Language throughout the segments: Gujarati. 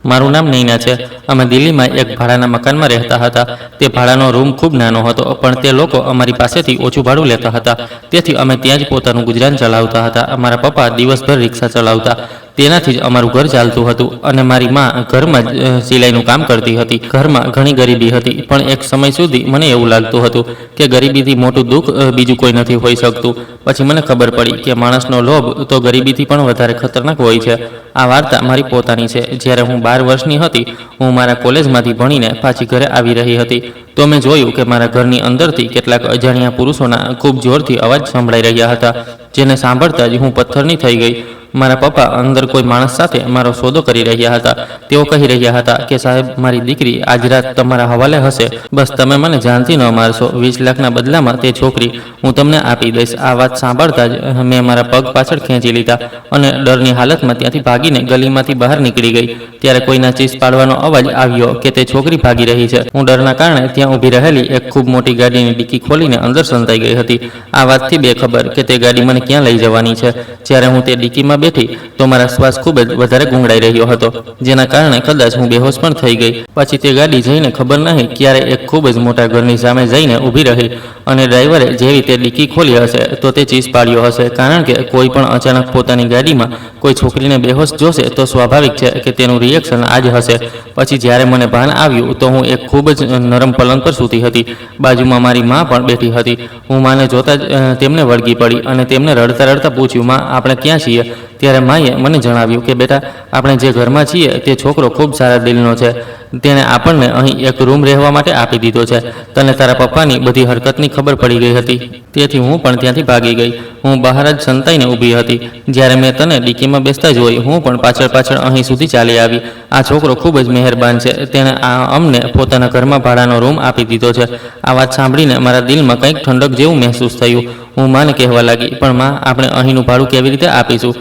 મારું નામ નૈના છે। અમે દિલ્હીમાં એક ભાડાના મકાનમાં રહેતા હતા। તે ભાડાનો રૂમ ખૂબ નાનો હતો, પણ તે લોકો અમારી પાસેથી ઓછું ભાડું લેતા હતા, તેથી અમે ત્યાં જ પોતાનું ગુજરાન ચલાવતા હતા। અમારા પપ્પા દિવસભર રિક્ષા ચલાવતા, તેનાથી જ અમારું ઘર ચાલતું હતું। અને મારી માં ઘરમાં જ સિલાઈનું કામ કરતી હતી। ઘરમાં ઘણી ગરીબી હતી, પણ એક સમય સુધી મને એવું લાગતું હતું કે ગરીબીથી મોટું દુઃખ બીજું કોઈ નથી હોઈ શકતું। પછી મને ખબર પડી કે માણસનો લોભ તો ગરીબીથી પણ વધારે ખતરનાક હોય છે। આ વાર્તા મારી પોતાની છે। જ્યારે હું 12 વર્ષની હતી, હું મારા કોલેજમાંથી ભણીને પાછી ઘરે આવી રહી હતી, તો મેં જોયું કે મારા ઘરની અંદરથી કેટલાક અજાણ્યા પુરુષોના ખૂબ જોરથી અવાજ સંભળાઈ રહ્યા હતા, જેને સાંભળતા જ હું પથ્થરની થઈ ગઈ। મારા પપ્પા અંદર કોઈ માણસ સાથે મારો સોદો કરી રહ્યા હતા। તેઓ કહી રહ્યા હતા કે સાહેબ, મારી દીકરી આજ રાત તમારા હવાલે હશે, બસ તમે મને જાનથી ન મારશો। 20 લાખના બદલામાં તે છોકરી હું તમને આપી દઈશ। આ વાત સાંભળતા જ મેં મારા પગ પાછળ ખેંચી લીધા અને ડરની હાલતમાં ત્યાંથી ભાગીને ગલીમાંથી બહાર નીકળી ગઈ। ત્યારે કોઈના ચીસ પાડવાનો અવાજ આવ્યો કે તે છોકરી ભાગી રહી છે। હું ડરના કારણે ત્યાં ઊભી રહેલી એક ખૂબ મોટી ગાડીની ડિક્કી ખોલીને અંદર સંતાઈ ગઈ હતી, આ વાતથી બેખબર કે તે ગાડી મને ક્યાં લઈ જવાની છે। જ્યારે હું તે ડિક્કીમાં બેઠી તો મારા શ્વાસ ખૂબ જ વધારે ગુંગળાઈ રહ્યો હતો, જેના કારણે કદાચ હું બેહોશ પણ થઈ ગઈ। પછી તે ગાડી જઈને ખબર નહીં ક્યારે એક ખૂબ જ મોટા ઘરની સામે જઈને ઊભી રહી, અને ડ્રાઈવરે જેવી તે ડિક્કી ખોલી હશે તો તે ચીસ પાડ્યો હશે, કારણ કે કોઈ પણ અચાનક પોતાની ગાડીમાં કોઈ છોકરીને બેહોશ જોશે તો સ્વાભાવિક છે કે તેનું રિએક્શન આ જ હશે। પછી જ્યારે મને ભાન આવ્યું તો હું એક ખૂબ જ નરમ પલંગ પર સૂતી હતી। બાજુમાં મારી માં પણ બેઠી હતી। હું માને જોતા જ તેમને વળગી પડી અને તેમને રડતા રડતા પૂછ્યું, માં, આપણે ક્યાં છીએ? ત્યારે માએ મને જણાવ્યું કે બેટા, આપણે જે ઘરમાં છીએ તે છોકરો ખૂબ સારા દિલનો છે। તેણે આપણને અહીં એક રૂમ રહેવા માટે આપી દીધો છે। તને તારા પપ્પાની બધી હરકતની ખબર પડી ગઈ હતી, તેથી હું પણ ત્યાંથી ભાગી ગઈ। હું બહાર જ સંતાઈને ઊભી હતી। જ્યારે મેં તને ડિક્કીમાં બેસતા જોઈ, હું પણ પાછળ પાછળ અહીં સુધી ચાલી આવી। આ છોકરો ખૂબ જ મહેરબાન છે, તેણે અમને પોતાના ઘરમાં ભાડાનો રૂમ આપી દીધો છે। આ વાત સાંભળીને મારા દિલમાં કંઈક ઠંડક જેવું મહેસૂસ થયું। હું માને કહેવા લાગી, પણ માં, આપણે અહીંનું ભાડું કેવી રીતે આપીશું?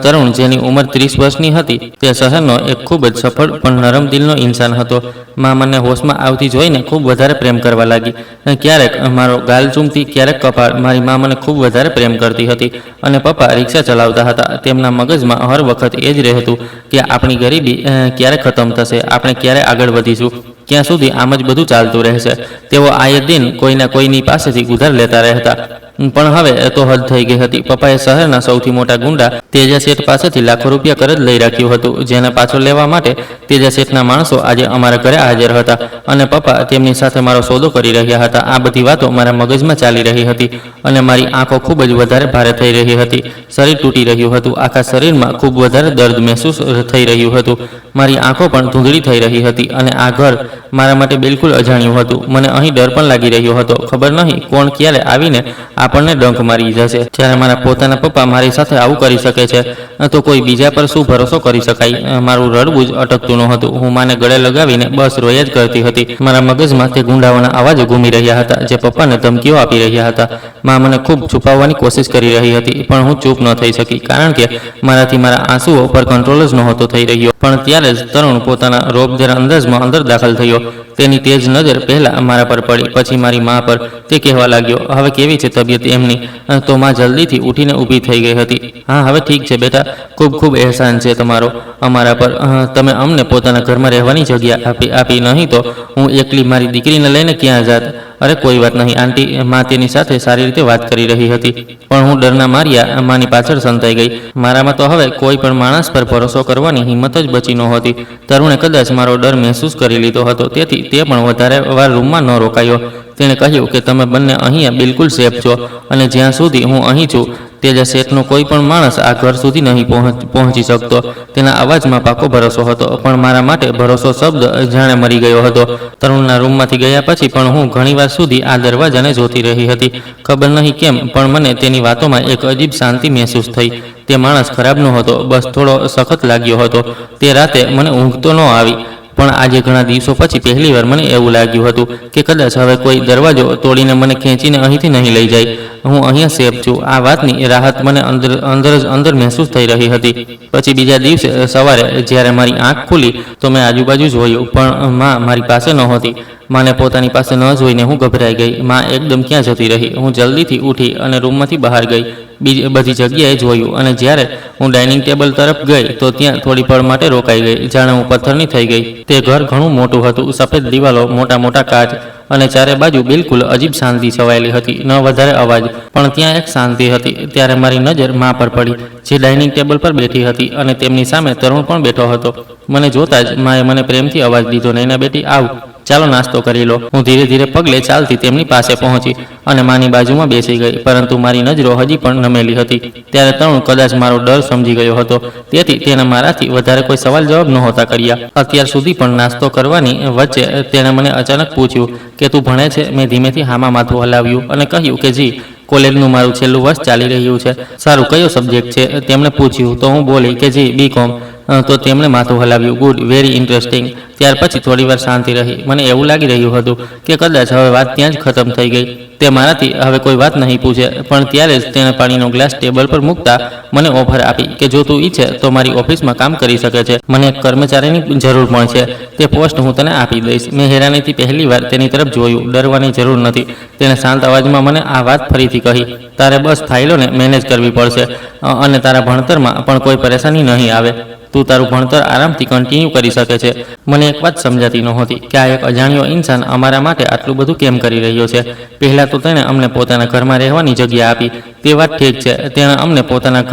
તરુણ, જેની ઉંમર 30 વર્ષની હતી, તે શહેરનો એક ખૂબ જ સફળ પણ નરમ દિલનો ઇન્સાન હતો। માં મને હોશમાં આવતી જોઈને ખૂબ વધારે પ્રેમ કરવા લાગી। ક્યારેક મારો ગાલ ચૂમતી, ક્યારેક કપાળ। મારી માં મને ખૂબ વધારે પ્રેમ કરતી હતી, અને પપ્પા રિક્ષા ચલાવતા હતા। તેમના મગજમાં હર વખત એ જ રહેતું કે આપણી ગરીબી ક્યારે ખતમ થશે, આપણે ક્યારે આગળ વધીશું, ક્યાં સુધી આમ જ બધું ચાલતું રહેશે। તેઓ આયે દિન કોઈના કોઈની પાસેથી ઉધાર લેતા રહેતા, પણ હવે તો હદ થઈ ગઈ હતી। પપ્પાએ શહેરના સૌથી મોટા ગુંડા તેજા શેઠ પાસેથી લાખો રૂપિયા કરજ લઈ રાખ્યું હતું, જેને પાછો લેવા માટે તેજા શેઠના માણસો આજે અમારા ઘરે હાજર હતા, અને પપ્પા તેમની સાથે મારો સોદો કરી રહ્યા હતા। આ બધી વાતો મારા મગજમાં ચાલી રહી હતી, અને મારી આંખો ખૂબ જ વધારે ભારે થઈ રહી હતી। શરીર તૂટી રહ્યું હતું, આખા શરીરમાં ખૂબ વધારે દર્દ મહેસૂસ થઈ રહ્યું હતું। મારી આંખો પણ ધૂંધળી થઈ રહી હતી, અને આ ઘર મારા માટે બિલકુલ અજાણ્યું હતું। મને અહીં ડર પણ લાગી રહ્યો હતો, ખબર નહીં કોણ ક્યારે આવીને આપણને ડંખ મારી જશે। જ્યારે મારા પોતાના પપ્પા મારી સાથે આવું કરી શકે છે, તો કોઈ બીજા પર શું ભરોસો કરી શકાય? મારું રડવું જ અટકતું ન હતું। હું માને ગળે લગાવીને બસ રોયા જ કરતી હતી। મારા મગજમાં તે ગુંડાઓના અવાજો ઘૂમી રહ્યા હતા, જે પપ્પાને ધમકીઓ આપી રહ્યા હતા। માં મને ખૂબ છુપાવવાની કોશિશ કરી રહી હતી, પણ હું ચૂપ ન થઈ શકી, કારણ કે મારાથી મારા આંસુઓ પર કંટ્રોલ જ નહોતો થઈ રહ્યો। પણ ત્યારે જ તરુણ પોતાના રોબદાર અંદાજમાં અંદર દાખલ થયો। તેની તેજ નજર પહેલા મારા પર પડી, પછી મારી માં પર। તે કહેવા લાગ્યો, હવે કેવી છે તબિયત એમની? તો માં જલ્દીથી ઉઠીને ઊભી થઈ ગઈ હતી। હા, હવે ઠીક છે બેટા, ખૂબ ખૂબ અહેસાન છે તમારો અમારા પર। તમે અમને પોતાના ઘરમાં રહેવાની જગ્યા આપી, નહીં તો હું એકલી મારી દીકરીને લઈને ક્યાં જાત? અરે કોઈ વાત નહીં આંટી, માં તેની સાથે સારી રીતે વાત કરી રહી હતી, પણ હું ડરના માર્યા માની પાછળ સંતાઈ ગઈ। મારામાં તો હવે કોઈ પણ માણસ પર ભરોસો કરવાની હિંમત જ બચી નહોતી। તરુણે કદાચ મારો ડર મહેસૂસ કરી લીધો હતો, તેથી તે પણ વધારે વાર રૂમમાં ન રોકાયો। તેણે કહ્યું કે તમે બંને અહીંયા બિલકુલ સેફ છો, અને જ્યાં સુધી હું અહીં છું, તેજા શેઠનો કોઈ પણ માણસ આ ઘર સુધી નહીં પહોંચી શકતો। તેના અવાજમાં પાકો ભરોસો હતો, પણ મારા માટે ભરોસો શબ્દ જાણે મરી ગયો હતો। તરુણના રૂમમાંથી ગયા પછી પણ હું ઘણીવાર સુધી આ દરવાજાને જોતી રહી હતી। ખબર નહીં કેમ, પણ મને તેની વાતોમાં એક અજીબ શાંતિ મહેસૂસ થઈ। તે માણસ ખરાબ નહોતો, બસ થોડો સખત લાગ્યો હતો। તે રાતે મને ઊંઘ તો ન આવી, પણ આજે ઘણા દિવસો પછી પહેલીવાર મને એવું લાગ્યું હતું કે કદાચ હવે કોઈ દરવાજો તોડીને મને ખેંચીને અહીંથી નહીં લઈ જાય। હું અહીંયા સેફ છું, આ વાતની રાહત મને અંદર મહેસૂસ થઈ રહી હતી। પછી બીજા દિવસે સવારે જ્યારે મારી આંખ ખુલી તો મેં આજુબાજુ જોયું, પણ માં મારી પાસે નહોતી। માને પોતાની પાસે ન જોઈને હું ગભરાઈ ગઈ. માં એકદમ ક્યાં જતી રહી? હું જલ્દીથી ઉઠી અને રૂમમાંથી બહાર ગઈ. બધી જગ્યાએ જોયું અને જ્યારે હું ડાઇનિંગ ટેબલ તરફ ગઈ તો ત્યાં થોડી પળ માટે રોકાઈ ગઈ, જાણે હું પથ્થરની થઈ ગઈ. તે ઘર ઘણું મોટું હતું, સફેદ દિવાલો, મોટા મોટા કાચ અને ચારે બાજુ બિલકુલ અજીબ શાંતિ છવાયેલી હતી. ન વધારે અવાજ, પણ ત્યાં એક શાંતિ હતી. ત્યારે મારી નજર માં પર પડી, જે ડાઇનિંગ ટેબલ પર બેઠી હતી અને તેમની સામે તરુણ પણ બેઠો હતો. મને જોતા જ માએ મને પ્રેમથી અવાજ દીધો, નૈના બેટી આવ, ચાલો નાસ્તો કરી લો. હું ધીરે ધીરે પગલે ચાલતી તેમની પાસે પહોંચી અને માની બાજુમાં બેસી ગઈ, પરંતુ મારી નજરો હજી પણ નમેલી હતી. ત્યારે તરુણ કદાચ મારો ડર સમજી ગયો હતો, તેથી તેણે મારાથી વધારે કોઈ સવાલ જવાબ નહોતા કર્યા. અત્યાર સુધી પણ નાસ્તો કરવાની વચ્ચે તેણે મને અચાનક પૂછ્યું કે તું ભણે છે? મેં ધીમેથી હામાં માથું હલાવ્યું અને કહ્યું કે જી, કોલેજનું મારું છેલ્લું વર્ષ ચાલી રહ્યું છે. સારું, કયો સબ્જેક્ટ છે? તેમણે પૂછ્યું તો હું બોલી કે જી, BCom. તો તેમણે માથું હલાવ્યું. Good, very interesting. ત્યાર પછી થોડીવાર શાંતિ રહી. મને એવું લાગી રહ્યું હતું કે કદાચ હવે વાત ત્યાં જ ખતમ થઈ ગઈ. તે મારાથી હવે કોઈ વાત નહીં પૂછે. પણ ત્યારે જ તેણે પાણીનો ગ્લાસ ટેબલ પર મૂકતા મને ઓફર આપી કે જો તું ઈચ્છે તો મારી ઓફિસમાં કામ કરી શકે છે. મને એક કર્મચારીની જરૂર પણ છે. તે પોસ્ટ હું તને આપી દઈશ. મેં હેરાનીથી પહેલીવાર તેની તરફ જોયું. ડરવાની જરૂર નથી. તેણે શાંત અવાજમાં મને આ વાત ફરીથી કહી. તારે બસ ફાઇલોને મેનેજ કરવી પડશે અને તારા ભણતરમાં પણ કોઈ પરેશાની નહીં આવે. તું તારું ભણતર આરામથી કન્ટિન્યુ કરી શકે છે. મને એક વાત સમજાતી નહોતી કે આ એક અજાણ્યો ઇન્સાન અમારા માટે આટલું બધું કેમ કરી રહ્યો છે. પહેલાં તો તેણે અમને પોતાના ઘરમાં રહેવાની જગ્યા આપી, તે વાત ઠીક છે. તેણે અમને પોતાના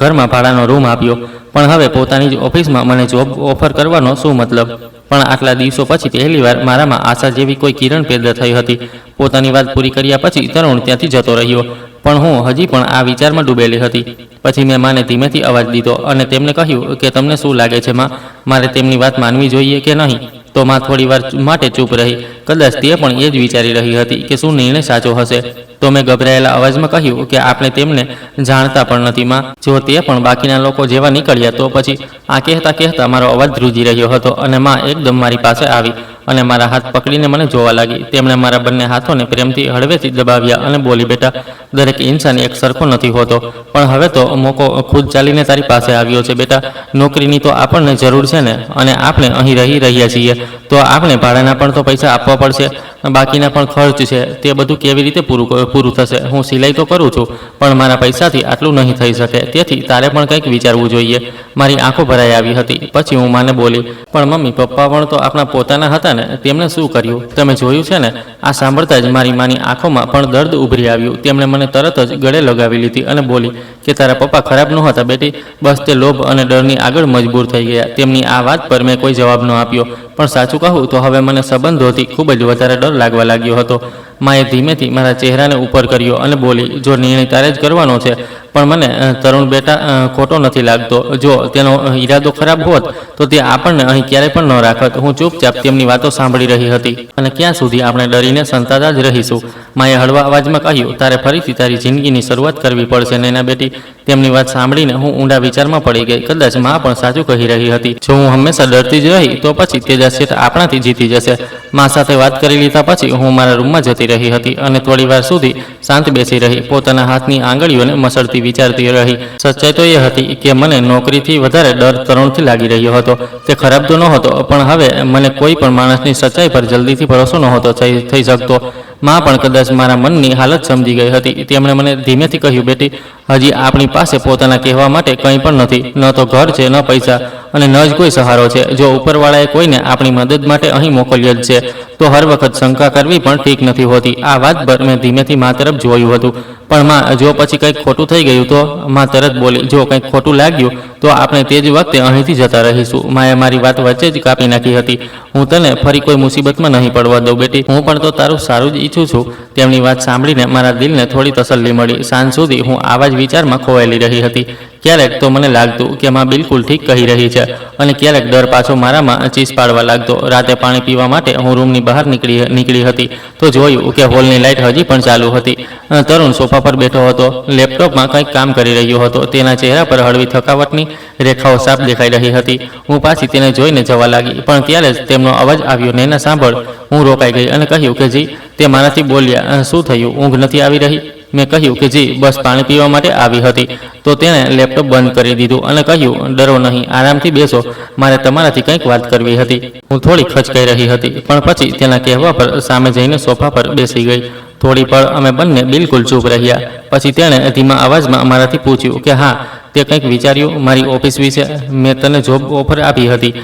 ઘરમાં ભાડાનો રૂમ આપ્યો, પણ હવે પોતાની જ ઓફિસમાં મને જોબ ઓફર કરવાનો શું મતલબ? પણ આટલા દિવસો પછી પહેલીવાર મારામાં આશા જેવી કોઈ કિરણ પેદા થઈ હતી. પોતાની વાત પૂરી કર્યા પછી તરુણ ત્યાંથી જતો રહ્યો, પણ હું હજી પણ આ વિચારમાં ડૂબેલી હતી. પછી મેં માને ધીમેથી અવાજ દીધો અને તેમને કહ્યું કે તમને શું લાગે છે માં, મારે તેમની વાત માનવી જોઈએ કે નહીં? તો માં થોડીવાર માટે ચૂપ રહી. કદાચ તે પણ એ જ વિચારી રહી હતી કે શું નિર્ણય સાચો હશે. તો મેં ગભરાયેલા અવાજમાં કહ્યું કે આપણે તેમને જાણતા પણ નથી માં. જો તે પણ બાકીના લોકો જેવા નીકળ્યા તો પછી? આ કહેતા મારો અવાજ ધ્રુજી રહ્યો હતો અને માં એકદમ મારી પાસે આવી અને મારા હાથ પકડીને મને જોવા લાગી. તેમણે મારા બંને હાથોને પ્રેમથી હળવેથી દબાવ્યા અને બોલી, બેટા, દરેક ઇન્સાન એક સરખો નથી હોતો, પણ હવે તો મોકો ખુદ ચાલીને તારી પાસે આવ્યો છે. બેટા, નોકરીની તો આપણને જરૂર છે ને, અને આપણે અહીં રહી રહ્યા છીએ તો આપણે ભાડાના પણ તો પૈસા આપવા પડશે. બાકીના પણ ખર્ચ છે, તે બધું કેવી રીતે પૂરું થશે? હું સિલાઈ તો કરું છું, પણ મારા પૈસાથી આટલું નહીં થઈ શકે. તેથી તારે પણ કંઈક વિચારવું જોઈએ. મારી આંખો ભરાઈ આવી હતી. પછી હું માને બોલી, પણ મમ્મી, પપ્પા પણ તો આપણા પોતાના હતા ને, તેમણે શું કર્યું તમે જોયું છે ને? આ સાંભળતા જ મારી માની આંખોમાં પણ દર્દ ઉભરી આવ્યું. તેમણે મને તરત જ ગળે લગાવી લીધી અને બોલી કે તારા પપ્પા ખરાબ નહોતા બેટી, બસ તે લોભ અને ડરની આગળ મજબૂર થઈ ગયા. તેમની આ વાત પર મેં કોઈ જવાબ ન આપ્યો, પણ સાચું કહું તો હવે મને સંબંધોથી ખૂબ જ વધારે ડર લાગવા લાગ્યો હતો. માએ ધીમેથી મારા ચહેરાને ઉપર કર્યો અને બોલી, જો નિર્ણય તારે જ કરવાનો છે, પણ મને તરુણ બેટા ખોટો નથી લાગતો. જો તેનો ઈરાદો ખરાબ હોત તો તે આપણને અહીં ક્યારેય પણ ન રાખત. હું ચૂપચાપ તેમની વાતો સાંભળી રહી હતી. અને ક્યાં સુધી આપણે ડરીને સંતાતા જ રહીશું? માએ હળવા અવાજમાં કહ્યું, તારે ફરીથી તારી જિંદગીની શરૂઆત કરવી પડશે નૈના બેટી. તેમની વાત સાંભળીને હું ઊંડા વિચારમાં પડી ગઈ. કદાચ માં પણ સાચું કહી રહી હતી. જો હું હંમેશા ડરતી જ રહી તો પછી તેજા શેઠ આપણાથી જીતી જશે. માં સાથે વાત કરી લીધા પછી હું મારા રૂમમાં જતી રહી હતી અને થોડીવાર સુધી શાંત બેસી રહી. પોતાના હાથની આંગળીઓને મસળતી વિચારતી રહી. સચ્ચાઈ તો એ હતી કે મને નોકરીથી વધારે ડર તરુણથી લાગી રહ્યો હતો. તે ખરાબ તો નહોતો, પણ હવે મને કોઈ પણ માણસની સચ્ચાઈ પર જલ્દીથી ભરોસો નહોતો થઈ શકતો. માં પણ કદાચ મારા મનની હાલત સમજી ગઈ હતી. તેમણે મને ધીમેથી કહ્યું, બેટી, હજી આપણી પાસે પોતાના કહેવા માટે કંઈ પણ નથી. ન તો ઘર છે, ન પૈસા, અને ન જ કોઈ સહારો છે. જો ઉપરવાળાએ કોઈને આપણી મદદ માટે અહીં મોકલ્યો જ છે તો હર વખત શંકા કરવી પણ ઠીક નથી હોતી. આ વાત પર મેં ધીમેથી માં તરફ જોયું હતું. પણ માં, જો પછી કંઈક ખોટું થઈ ગયું તો? માં તરત બોલી, જો કંઈક ખોટું લાગ્યું તો આપણે તે જ વખતે અહીંથી જતા રહીશું. માએ મારી વાત વચ્ચે જ કાપી નાખી હતી. હું તને ફરી કોઈ મુસીબતમાં નહીં પડવા દઉં બેટી. હું પણ તો તારું સારું જ ઈચ્છું છું. તેમની વાત સાંભળીને મારા દિલને થોડી તસલ્લી મળી. સાંજ સુધી હું આવા જ વિચારમાં ખોવાયેલી રહી હતી. ક્યારેક તો મને લાગતું કે માં બિલકુલ ઠીક કહી રહી છે, અને ક્યારેક ડર પાછો મારામાં ચીસ પાડવા લાગતો. રાતે પાણી પીવા માટે હું રૂમની બહાર નીકળી હતી તો જોયું કે હોલની લાઇટ હજી પણ ચાલુ હતી. તરુણ સોફા પર બેઠો હતો, લેપટોપમાં કંઈક કામ કરી રહ્યો હતો. તેના ચહેરા પર હળવી થકાવટની રેખાઓ સાફ દેખાઈ રહી હતી. હું પાછી તેને જોઈને જવા લાગી, પણ ત્યારે જ તેમનો અવાજ આવ્યો, નૈના સાંભળ. હું રોકાઈ ગઈ અને કહ્યું કે જી. તે મારાથી બોલ્યા, શું થયું? ઊંઘ નથી આવી રહી? મેં કહ્યું કે જી, બસ પાણી પીવા માટે આવી હતી. તો તેણે લેપટોપ બંધ કરી દીધું અને કહ્યું, ડરો નહીં, આરામથી બેસો, મારે તમારાથી કંઈક વાત કરવી હતી. હું થોડી ખચકાઈ રહી હતી, પણ પછી તેના કહેવા પર સામે જઈને સોફા પર બેસી ગઈ. થોડી પળ અમે બંને બિલકુલ ચૂપ રહ્યા. પછી તેણે ધીમા અવાજમાં અમારાથી પૂછ્યું કે હા, તે કંઈક વિચાર્યું મારી ઓફિસ વિશે? મેં તને જોબ ઓફર આપી હતી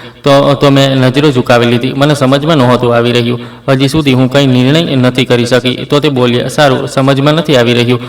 તો મેં નજરો ઝુકાવી લીધી. મને સમજમાં નહોતું આવી રહ્યું. હજી સુધી હું કંઈ નિર્ણય નથી કરી શકી. તો તે બોલ્યા, સારું, સમજમાં નથી આવી રહ્યું.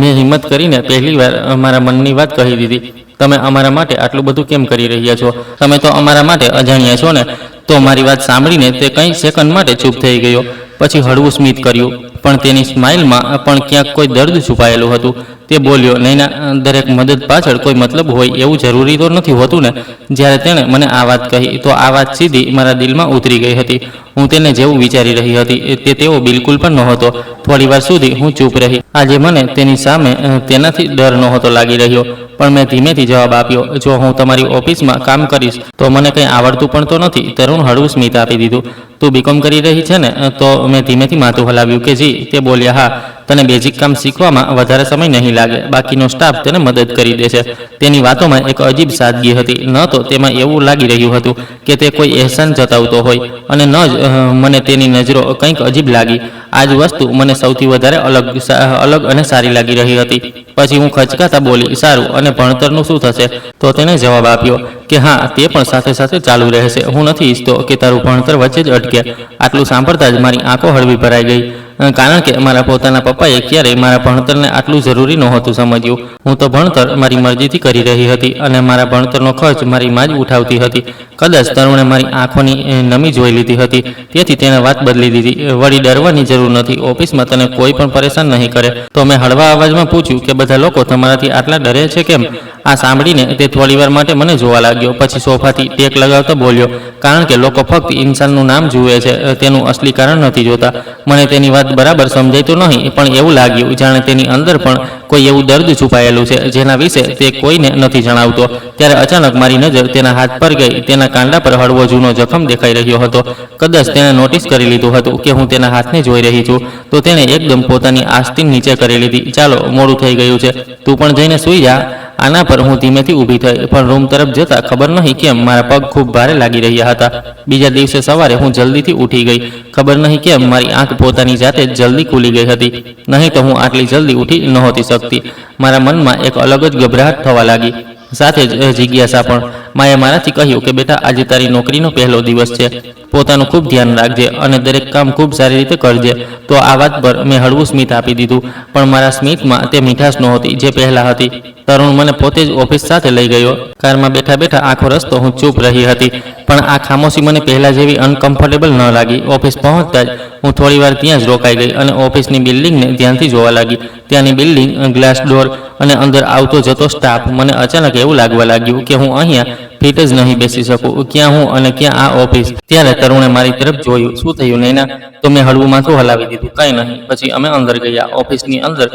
મેં હિંમત કરીને પહેલીવાર મારા મનની વાત કહી દીધી. તમે અમારા માટે આટલું બધું કેમ કરી રહ્યા છો? તમે તો અમારા માટે અજાણ્યા છો ને? તો મારી વાત સાંભળીને તે કંઈ સેકન્ડ માટે ચૂપ થઈ ગયો. પછી હળવું સ્મિત કર્યું, પણ તેની સ્માઇલમાં પણ ક્યાંક કોઈ દર્દ છુપાયેલું હતું. તે બોલ્યો, નૈના, દરેક મદદ પાછળ કોઈ મતલબ હોય એવું જરૂરી તો નથી હોતું ને? જ્યારે તેણે મને આ વાત કહી તો આ વાત સીધી મારા દિલમાં ઉતરી ગઈ હતી. હું તેને જેવું વિચારી રહી હતી તે તેવો બિલકુલ પણ નહોતો. થોડી વાર સુધી હું ચૂપ રહી. આજે મને તેની સામે તેનાથી ડર નહોતો લાગી રહ્યો, પણ મેં ધીમેથી જવાબ આપ્યો, જો હું તમારી ઓફિસમાં કામ કરીશ તો મને કંઈ આવડતું પણ તો નથી. તરુણ હળવું સ્મિત આપી દીધું. તું બીકોમ કરી રહી છે ને? તો મેં ધીમેથી માથું હલાવ્યું કે જી. તે બોલ્યા, હા, તને બેઝિક કામ શીખવામાં વધારે સમય નહીં લાગે. બાકીનો સ્ટાફ તેને મદદ કરી દેશે. તેની વાતોમાં એક અજીબ સાદગી હતી. ન તો તેમાં એવું લાગી રહ્યું હતું કે તે કોઈ અહેસાન જતાવતો હોય, અને ન જ મને તેની નજરો કંઈક અજીબ લાગી. આ જ વસ્તુ મને સૌથી વધારે અલગ અને સારી લાગી રહી હતી. પછી હું ખચકાતા બોલી, સારું, અને ભણતરનું શું થશે? તો તેને જવાબ આપ્યો કે હા, તે પણ સાથે સાથે ચાલુ રહેશે. હું નથી ઈચ્છતો કે તારું ભણતર વચ્ચે જ અટકે. આટલું સાંભળતા જ મારી આંખો હળવી ભરાઈ ગઈ, કારણ કે મારા પોતાના પપ્પાએ ક્યારેય મારા ભણતરને આટલું જરૂરી નહોતું સમજ્યું. હું તો ભણતર મારી મરજીથી કરી રહી હતી, અને મારા ભણતરનો ખર્ચ મારી માં જ ઉઠાવતી હતી. કદાચ તરુણે મારી આંખોની નમી જોઈ લીધી હતી, તેથી તેણે વાત બદલી દીધી. વળી ડરવાની જરૂર નથી. ઓફિસમાં તને કોઈ પણ પરેશાન નહીં કરે. તો મેં હળવા અવાજમાં પૂછ્યું કે બધા લોકો તમારાથી આટલા ડરે છે કેમ? આ સાંભળીને તે થોડીવાર માટે મને જોવા લાગ્યો. પછી સોફાથી ટેક લગાવતો બોલ્યો, કારણ કે લોકો ફક્ત ઇન્સાનનું નામ જુએ છે, તેનું અસલી કારણ નથી જોતા. મને તેની વાત બરાબર સમજાય નહીં, પણ એવું લાગ્યું જાણે તેની અંદર પણ કોઈ એવું દર્દ છુપાયેલું છે જેના વિશે તે કોઈને નથી જણાવતો. ત્યારે અચાનક મારી નજર તેના હાથ પર ગઈ. તેના કાંડા પર હળવો જૂનો જખમ દેખાઈ રહ્યો હતો. કદાચ તેણે નોટિસ કરી લીધું હતું કે હું તેના હાથને જોઈ રહી છું. તો તેણે એકદમ પોતાની આસ્તીન નીચે કરી લીધી. ચાલો, મોડું થઈ ગયું છે, તું પણ જઈને સૂઈ જા. આના પર હું ધીમેથી ઊભી થઈ, પણ રૂમ તરફ જતા ખબર નહીં કેમ મારા પગ ખૂબ ભારે લાગી રહ્યા હતા. બીજા દિવસે સવારે હું જલ્દીથી ઉઠી ગઈ. ખબર નહીં કેમ મારી આંખ પોતાની જાતે જ જલ્દી ખુલી ગઈ હતી. નહીં તો હું આટલી જલ્દી ઉઠી નહોતી શકતી. મારા મનમાં એક અલગ જ ગભરાટ થવા લાગી, સાથે જ જિજ્ઞાસા પણ. માએ મારાથી કહ્યું કે બેટા, આજે તારી નોકરીનો પહેલો દિવસ છે. પોતાનું ખૂબ ધ્યાન રાખજે અને દરેક કામ ખૂબ સારી રીતે કરજે. તો આ વાત પર મેં હળવું સ્મિત આપી દીધું, પણ મારા સ્મિતમાં તે મીઠાશ નહોતી જે પહેલાં હતી. તરુણ મને પોતે જ ઓફિસ સાથે લઈ ગયો. કારમાં બેઠા બેઠા આખો રસ્તો હું ચૂપ રહી હતી, પણ આ ખામોશી મને પહેલાં જેવી અનકમ્ફર્ટેબલ ન લાગી. ઓફિસ પહોંચતા જ હું થોડીવાર ત્યાં જ રોકાઈ ગઈ અને ઓફિસની બિલ્ડિંગને ધ્યાનથી જોવા લાગી. ત્યાંની બિલ્ડિંગ, ગ્લાસ ડોર અને અંદર આવતો જતો સ્ટાફ. મને અચાનક એવું લાગવા લાગ્યું કે હું અહીંયા ફીટ જ નહીં બેસી શકું. ક્યાં હું અને ક્યાં આ ઓફિસ? ત્યારે તરુણે મારી તરફ જોયું. શું થયું નૈના? તો મેં હળવું માથું હલાવી દીધું, કંઈ નહીં. પછી અમે અંદર ગયા. ઓફિસની અંદર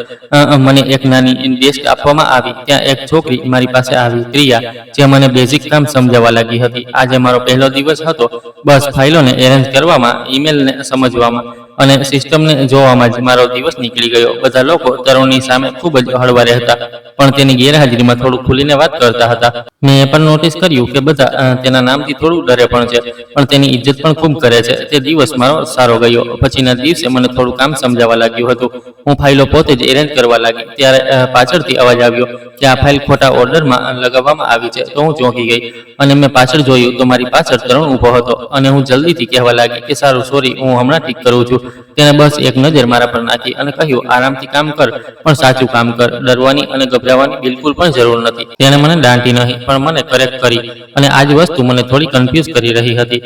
મને એક નાની ડેસ્ક આપવામાં આવી. ત્યાં એક છોકરી મારી પાસે આવી, પ્રિયા, જે મને બેઝિક કામ સમજાવવા લાગી હતી. આજે મારો પહેલો દિવસ હતો. બસ ફાઇલોને એરેન્જ કરવામાં, ઈમેલને સમજવામાં અને સિસ્ટમને જોવામાં જ મારો દિવસ નીકળી ગયો. બધા લોકો તરુણની સામે ખૂબ જ હળવા રહેતા, પણ તેની ગેરહાજરીમાં થોડું ખુલીને વાત કરતા હતા. મેં એ પણ નોટિસ કર્યું કે બધા તેના નામથી થોડું ડરે પણ છે, પણ તેની ઇજ્જત પણ ખૂબ કરે છે. તે દિવસ મારો સારો ગયો. પછીના દિવસે મને થોડું કામ સમજાવવા લાગ્યું હતું. હું ફાઇલો પોતે જ એરેન્જ કરવા લાગી. ત્યારે પાછળથી અવાજ આવ્યો કે આ ફાઇલ ખોટા ઓર્ડરમાં લગાવવામાં આવી છે. તો હું ચોંકી ગઈ અને મેં પાછળ જોયું તો મારી પાછળ તરુણ ઊભો હતો, અને હું જલ્દીથી કહેવા લાગી કે સારું, સોરી, હું હમણાં ઠીક કરું છું. તેણે બસ એક નજર મારા પર નાખી અને કહ્યું, આરામથી કામ કર, પણ સાચું કામ કર. ડરવાની અને ગભરાવાની બિલકુલ પણ જરૂર નથી. તેણે મને દાંટી નહીં, પણ મને કરેક્ટ કરી, અને આ જ વસ્તુ મને થોડી કન્ફ્યુઝ કરી રહી હતી.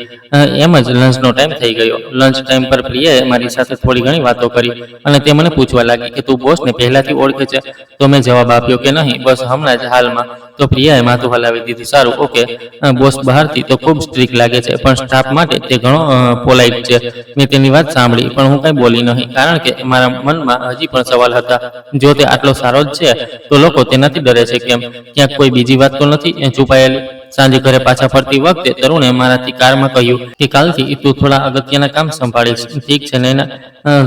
એમ જ લંચનો ટાઈમ થઈ ગયો. લંચ ટાઈમ પર પ્રિયાએ મારી સાથે થોડી ઘણી વાતો કરી, અને તે મને પૂછવા લાગી કે તું બોસને પહેલાથી ઓળખે છે? તો મેં જવાબ આપ્યો કે નહીં, બસ હમણાં જ હાલમાં. તો પ્રિયાએ માથું હલાવી દીધું. સારું, ઓકે. બોસ બહારથી તો ખૂબ સ્ટ્રિક્ટ લાગે છે, પણ સ્ટાફ માટે તે ઘણો પોલાઇટ છે. મેં તેની વાત સાંભળી, પણ હું કંઈ બોલી નહીં, કારણ કે મારા મનમાં હજી પણ સવાલ હતા. જો તે આટલો સારો જ છે તો લોકો તેનાથી ડરે છે કેમ? ક્યાંક કોઈ બીજી વાત તો નથી છુપાયેલી? સાંજે ઘરે પાછા ફરતી વખતે તરુણે મારાથી કારમાં કહ્યું કે કાલથી તું થોડા અગત્યના કામ સંભાળીશ. ઠીક છે નૈના.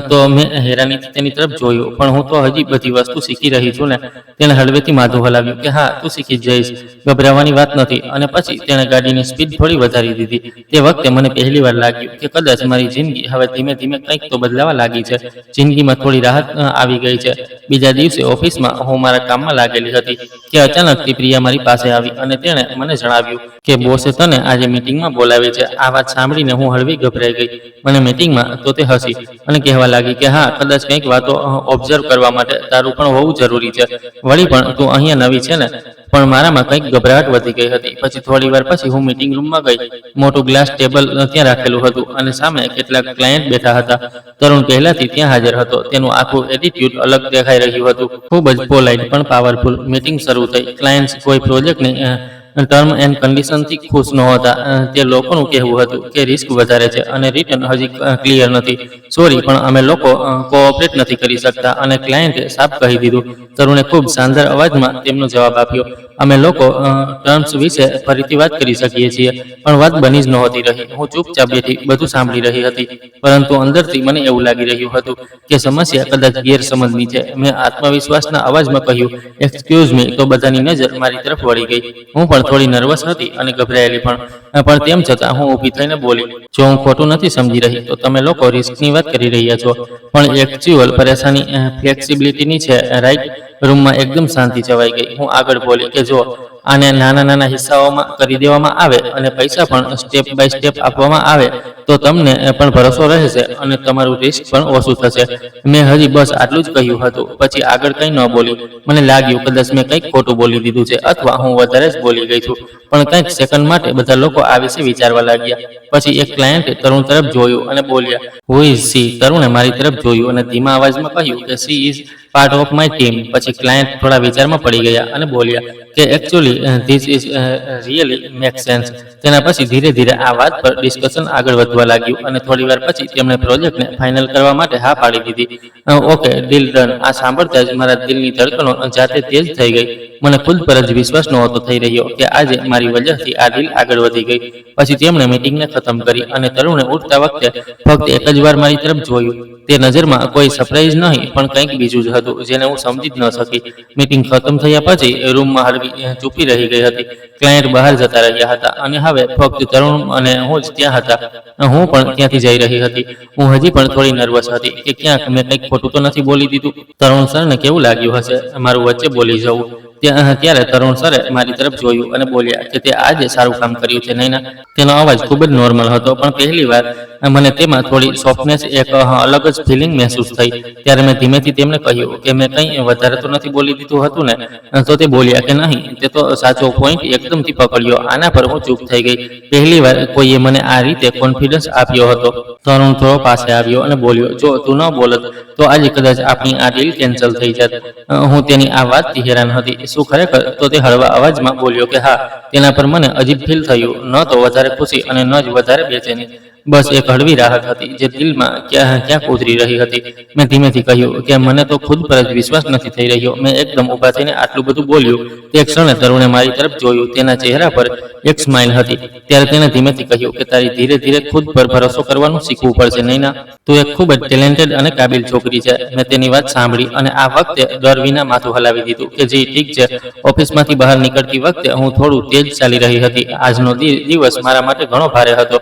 તો મેં હેરાનીથી તેની તરફ જોયું, પણ હું તો હજી બધી વસ્તુ શીખી રહી છું ને. તેણે હળવેથી માથું હલાવ્યું કે હા, તું શીખી જ જઈશ, ગભરાવાની વાત નથી. અને પછી તેણે ગાડીની સ્પીડ થોડી વધારી દીધી. તે વખતે મને પહેલી વાર લાગ્યું કે કદાચ મારી જિંદગી હવે ધીમે ધીમે કંઈક તો બદલાવા લાગી છે. જિંદગીમાં થોડી રાહત આવી ગઈ છે. બીજા દિવસે ઓફિસમાં હું મારા કામમાં લાગેલી હતી કે અચાનકથી પ્રિયા મારી પાસે આવી અને તેણે મને જણાવ્યું કે બોસે તને આજે મીટિંગમાં બોલાવી છે. આ વાત સાંભળીને હું હળવી ગભરાઈ ગઈ. મને મીટિંગમાં તો તે હસી અને કહેવા લાગી કે હા, કદાચ કંઈક વાતો ઓબ્ઝર્વ કરવા માટે તારું પણ હોવું જરૂરી છે. વળી પણ તું અહીંયા નવી છે ને. પણ મારામાં કંઈક ગભરાટ વધી ગઈ હતી. પછી થોડી વાર પછી હું મીટિંગ રૂમમાં ગઈ. મોટું ગ્લાસ ટેબલ ત્યાં રાખેલું હતું અને સામે કેટલાક ક્લાયન્ટ બેઠા હતા. તરુણ પહેલાથી ત્યાં હાજર હતો. તેનું આખું એટીટ્યુડ અલગ દેખાઈ રહ્યું હતું. ખૂબ જ પોલાઇટ પણ પાવરફુલ. મીટિંગ શરૂ થઈ. ક્લાયન્ટ્સ કોઈ પ્રોજેક્ટની ટર્મ એન્ડ કન્ડિશનથી ખુશ નહોતા. તે લોકોનું કહેવું હતું કે રિસ્ક વધારે છે અને રિટર્ન હજી ક્લિયર નથી. સોરી, પણ અમે લોકો કોઓપરેટ નથી કરી શકતા. અને ક્લાયન્ટે સાફ કહી દીધું. તરુણે ખૂબ શાનદાર અવાજમાં તેમનો જવાબ આપ્યો, અમે લોકો ટર્મ્સ વિશે ફરીથી વાત કરી શકીએ છીએ. પણ વાત બની જ નહોતી રહી. હું ચૂપચાપ બેઠી બધું સાંભળી રહી હતી, પરંતુ અંદરથી મને એવું લાગી રહ્યું હતું કે સમસ્યા કદાચ ગેરસમજની છે. મેં આત્મવિશ્વાસના અવાજમાં કહ્યું, એક્સક્યુઝ મી. તો બધાની નજર મારી તરફ વળી ગઈ. હું પણ થોડી નર્વસ હતી અને ગભરાયેલી પણ તેમ છતાં હું ઊભી થઈને બોલી, જો હું ખોટું નથી સમજી રહી તો તમે લોકો રિસ્કની વાત કરી રહ્યા છો, પણ એકચ્યુઅલ પરેશાની ફ્લેક્સિબિલિટીની છે, રાઈટ? રૂમમાં એકદમ શાંતિ છવાઈ ગઈ. હું આગળ બોલી કે જો આને નાના નાના હિસ્સાઓમાં કરી દેવામાં આવે અને પૈસા પણ સ્ટેપ બાય સ્ટેપ આપવામાં આવે તો તમને પણ ભરોસો રહેશે અને તમારું રિસ્ક પણ ઓછું થશે. મેં હજી બસ આટલું જ કહ્યું હતું. પછી આગળ કંઈ ન બોલી. મને લાગ્યું કદાચ મેં કંઈક ખોટું બોલી દીધું છે અથવા હું વધારે જ બોલી ગઈ છું. પણ કંઈક સેકન્ડ માટે બધા લોકો આ વિશે વિચારવા લાગ્યા. પછી એક ક્લાયન્ટે તરુણ તરફ જોયું અને બોલ્યા, હુ ઇઝ સી? તરુણે મારી તરફ જોયું અને ધીમા અવાજમાં કહ્યું કે she is part of my team. પછી ક્લાયન્ટ થોડા વિચારમાં પડી ગયા અને બોલ્યા કે actually this is really make sense. તેના પછી ધીરે ધીરે આ વાત પર ડિસ્કશન આગળ વધવા લાગ્યું અને થોડી વાર પછી તેમણે પ્રોજેક્ટને ફાઇનલ કરવા માટે હા પાડી દીધી. Okay, deal done. આ સાંભળતા જ મારા દિલની ધડકનો જાતે તેજ થઈ ગઈ. મને ખુદ પર જ વિશ્વાસ નહોતો થઈ રહ્યો કે આજે મારી વજહથી આ ડીલ આગળ વધી ગઈ. પછી તેમણે મીટિંગને ખતમ કરી અને તરુણે ઉઠતા વખતે ફક્ત એક જ વાર મારી તરફ જોયું. તે નજરમાં કોઈ સરપ્રાઈઝ નહીં, પણ કંઈક બીજું જ હતું જેને હું સમજી જ ન શકી. મીટિંગ ખતમ થયા પછી રૂમમાં હળવી ચૂપી રહી ગઈ હતી. ક્લાયન્ટ બહાર જતા રહ્યા હતા અને હવે ફક્ત તરુણ અને હું જ ત્યાં હતા. હું પણ ત્યાંથી જઈ રહી હતી. હું હજી પણ થોડી નર્વસ હતી કે ક્યાંક મેં કંઈક ખોટું તો નથી બોલી દીધું. તરુણ સરને કેવું લાગ્યું હશે મારું વચ્ચે બોલી જવું. ત્યારે તરુણ સરે મારી તરફ જોયું અને બોલ્યા કે તે આજે સારું કામ કર્યું છે નૈના. તેનો અવાજ ખૂબ જ નોર્મલ હતો, પણ પહેલી વાર મને તેમાં થોડી સોફ્ટનેસ, એક અલગ જ ફિલિંગ મહેસૂસ થઈ. ત્યારે મેં ધીમેથી તેમને કહ્યું કે મેં કંઈ વધારે તો નથી બોલી દીધું હતું ને? તો તે બોલ્યા કે નહીં, તે તો સાચો પોઈન્ટ એકદમથી પકડ્યો. આના પર હું ચૂપ થઈ ગઈ. પહેલી વાર કોઈએ મને આ રીતે કોન્ફિડન્સ આપ્યો હતો. તરુણ થોડો પાસે આવ્યો અને બોલ્યો, જો તું ન બોલત તો આજે કદાચ આપણી આ ડીલ કેન્સલ થઈ જાત. હું તેની આ વાતથી હેરાન હતી. શું ખરેખર? તો તે હળવા અવાજમાં બોલ્યો કે હા. તેના પર મને અજીબ ફીલ થયું, ન તો વધારે ખુશી અને ન જ વધારે બેચેની. બસ એક હળવી રાહત હતી જે દિલમાં ક્યાંક ઉતરી રહી હતી. મેં ધીમેથી કહ્યું કે મને તો ખુદ પર જ વિશ્વાસ નથી થઈ રહ્યો. મેં એકદમ ઊભા થઈને આટલું બધું બોલ્યું. તે ક્ષણે તરુણે મારી તરફ જોયું. તેના ચહેરા પર એક સ્માઇલ હતી. ત્યારે તેણે ધીમેથી કહ્યું કે તારી ધીરે ધીરે ખુદ પર ભરોસો કરવાનું શીખવું પડશે નૈના. તું એક ખૂબ જ ટેલેન્ટેડ અને કાબિલ છોકરી છે. મેં તેની વાત સાંભળી અને આ વખતે ડર વિના માથું હલાવી દીધું કે જી ઠીક છે. ઓફિસમાંથી બહાર નીકળતી વખતે હું થોડું તેજ ચાલી રહી હતી. આજનો દિવસ મારા માટે ઘણો ભારે હતો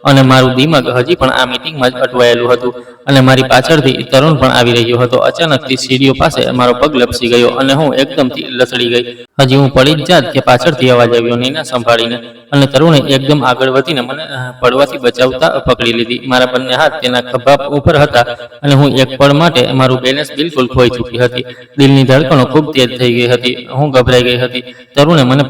અને મારું દિમાગ હજી પણ આ મીટિંગમાં જ અટવાયેલું હતું. અને મારી પાછળથી તરુણ પણ આવી રહ્યો હતો. અચાનકથી સીડીઓ પાસે મારો પગ લપસી ગયો અને હું એકદમથી લસડી ગઈ. હજી હું પડી જ જાત કે પાછળથી અવાજ આવ્યો, નૈના સંભાળીને. અને તરુણે એકદમ આગળ વધીને મને પડવાથી બચાવતા પકડી લીધી. મારા બંને હાથ તેના ખભા ઉપર હતા અને હું એક પળ માટે મારું બેલેન્સ બિલકુલ ખોઈ ચૂકી હતી. દિલની ધડકણો ખૂબ તેજ થઈ ગઈ હતી. હું ગભરાઈ ગઈ હતી. તરુણે મને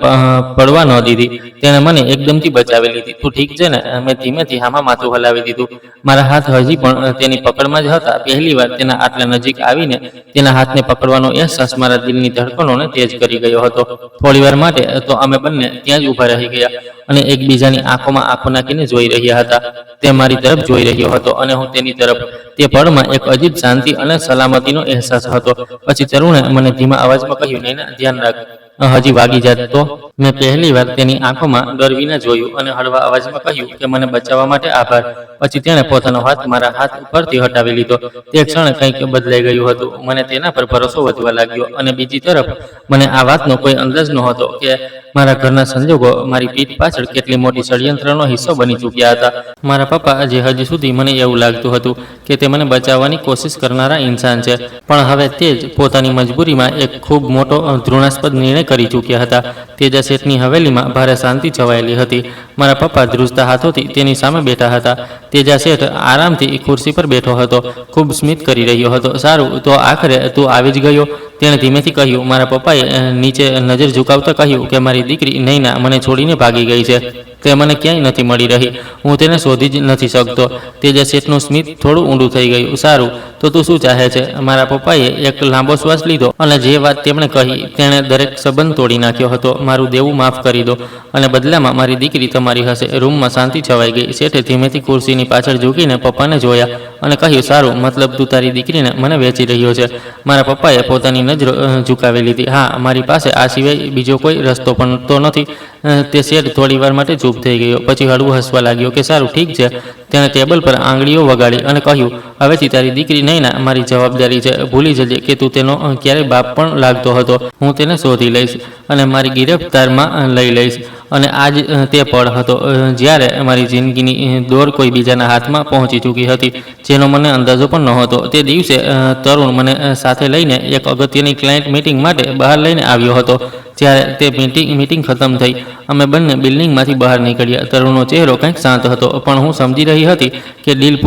પડવા ન દીધી. તેણે મને એકદમથી બચાવી લીધી. તું ઠીક છે ને? મેં ધીમેથી હામાં માથું હલાવી દીધું. મારા હાથ હજી પણ તેની પકડમાં જ હતા. પહેલી વાર તેના આટલા નજીક આવીને તેના હાથને પકડવાનો અહેસાસ મારા દિલની ધડકણોને તેજ કરી ગયો હતો. થોડી વાર માટે તો અમે બંને ત્યાં જ ઊભા રહી ગયા અને એકબીજાની આંખોમાં આંખો નાખીને જોઈ રહ્યા હતા. તે મારી તરફ જોઈ રહ્યો હતો અને હું તેની તરફ. તે પળમાં એક અજીબ શાંતિ અને સલામતીનો અહેસાસ હતો. પછી તરુણે મને ધીમા અવાજમાં કહ્યું, નૈના ધ્યાન રાખ. હજી વાગી જાત તો? મેં પહેલી વાર તેની આંખોમાં ડર વિના જોયું અને હળવા અવાજમાં કહ્યું કે મને બચાવવા માટે આભાર. પછી તેણે પોતાનો હાથ મારા હાથ ઉપરથી હટાવી લીધો. તે ક્ષણે કંઈક બદલાઈ ગયું હતું. મને તેના પર ભરોસો વધવા લાગ્યો અને બીજી તરફ મને આ વાતનો કોઈ અંદાજ નહોતો કે મારા ઘરના સંજોગો મારી પીઠ પાછળ કેટલી મોટી ષડયંત્રનો હિસ્સો બની ચૂક્યા હતા. મારા પપ્પા જે હજી સુધી મને એવું લાગતું હતું કે તે મને બચાવવાની કોશિશ કરનારા ઇન્સાન છે, પણ હવે તે જ પોતાની મજબૂરીમાં એક ખૂબ મોટો ઘૃણાસ્પદ નિર્ણય કરી ચૂક્યા હતા. તેજા શેઠની હવેલીમાં ભારે શાંતિ છવાયેલી હતી. મારા પપ્પા ધ્રુજતા હાથોથી તેની સામે બેઠા હતા. તેજા શેઠ આરામથી ખુરશી પર બેઠો હતો, ખૂબ સ્મિત કરી રહ્યો હતો. સારું, તો આખરે તું આવી જ ગયો, તેણે ધીમેથી કહ્યું. મારા પપ્પાએ નીચે નજર ઝુકાવતા કહ્યું કે મારી દીકરી નૈના મને છોડીને ભાગી ગઈ છે. તે મને ક્યાંય નથી મળી રહી. હું તેને શોધી જ નથી શકતો. તેજા શેઠનું સ્મિત થોડું ઊંડું થઈ ગયું. સારું, તો તું શું ચાહે છે? મારા પપ્પાએ એક લાંબો શ્વાસ લીધો અને જે વાત તેમણે કહી તેણે દરેક સંબંધ તોડી નાખ્યો હતો. મારું દેવું માફ કરી દો અને બદલામાં મારી દીકરી તમારી હશે. રૂમમાં શાંતિ છવાઈ ગઈ. શેઠે ધીમેથી ખુરશીની પાછળ ઝૂકીને પપ્પાને જોયા અને કહ્યું, સારું, મતલબ તું તારી દીકરીને મને વેચી રહ્યો છે? મારા પપ્પાએ પોતાની નજરો ઝુકાવી લીધી. હા, મારી પાસે આ સિવાય બીજો કોઈ રસ્તો પણ તો નથી. તે શેઠ થોડી વાર માટે ચૂપ થઈ ગયો. પછી હળવું હસવા લાગ્યો કે સારું, ઠીક છે. તેણે ટેબલ પર આંગળીઓ વગાડી અને કહ્યું, હવેથી તારી દીકરી નૈના મારી જવાબદારી છે. ભૂલી જજે કે તું તેનો ક્યારેય બાપ પણ લાગતો હતો. હું તેને શોધી લઈશ અને મારી ગિરફ્તારમાં લઈ લઈશ. અને આજ તે પળ હતો જ્યારે મારી જિંદગીની દોર કોઈ બીજાના હાથમાં પહોંચી ચૂકી હતી, જેનો મને અંદાજો પણ નહોતો. તે દિવસે તરુણ મને સાથે લઈને એક અગત્યની ક્લાયન્ટ મીટિંગ માટે બહાર લઈને આવ્યો હતો. જ્યારે તે મીટિંગ ખતમ થઈ, અમે બંને બિલ્ડિંગમાંથી બહાર નીકળ્યા. તરુણનો ચહેરો કંઈક શાંત હતો, પણ હું સમજી રહી હતી કે ડીલ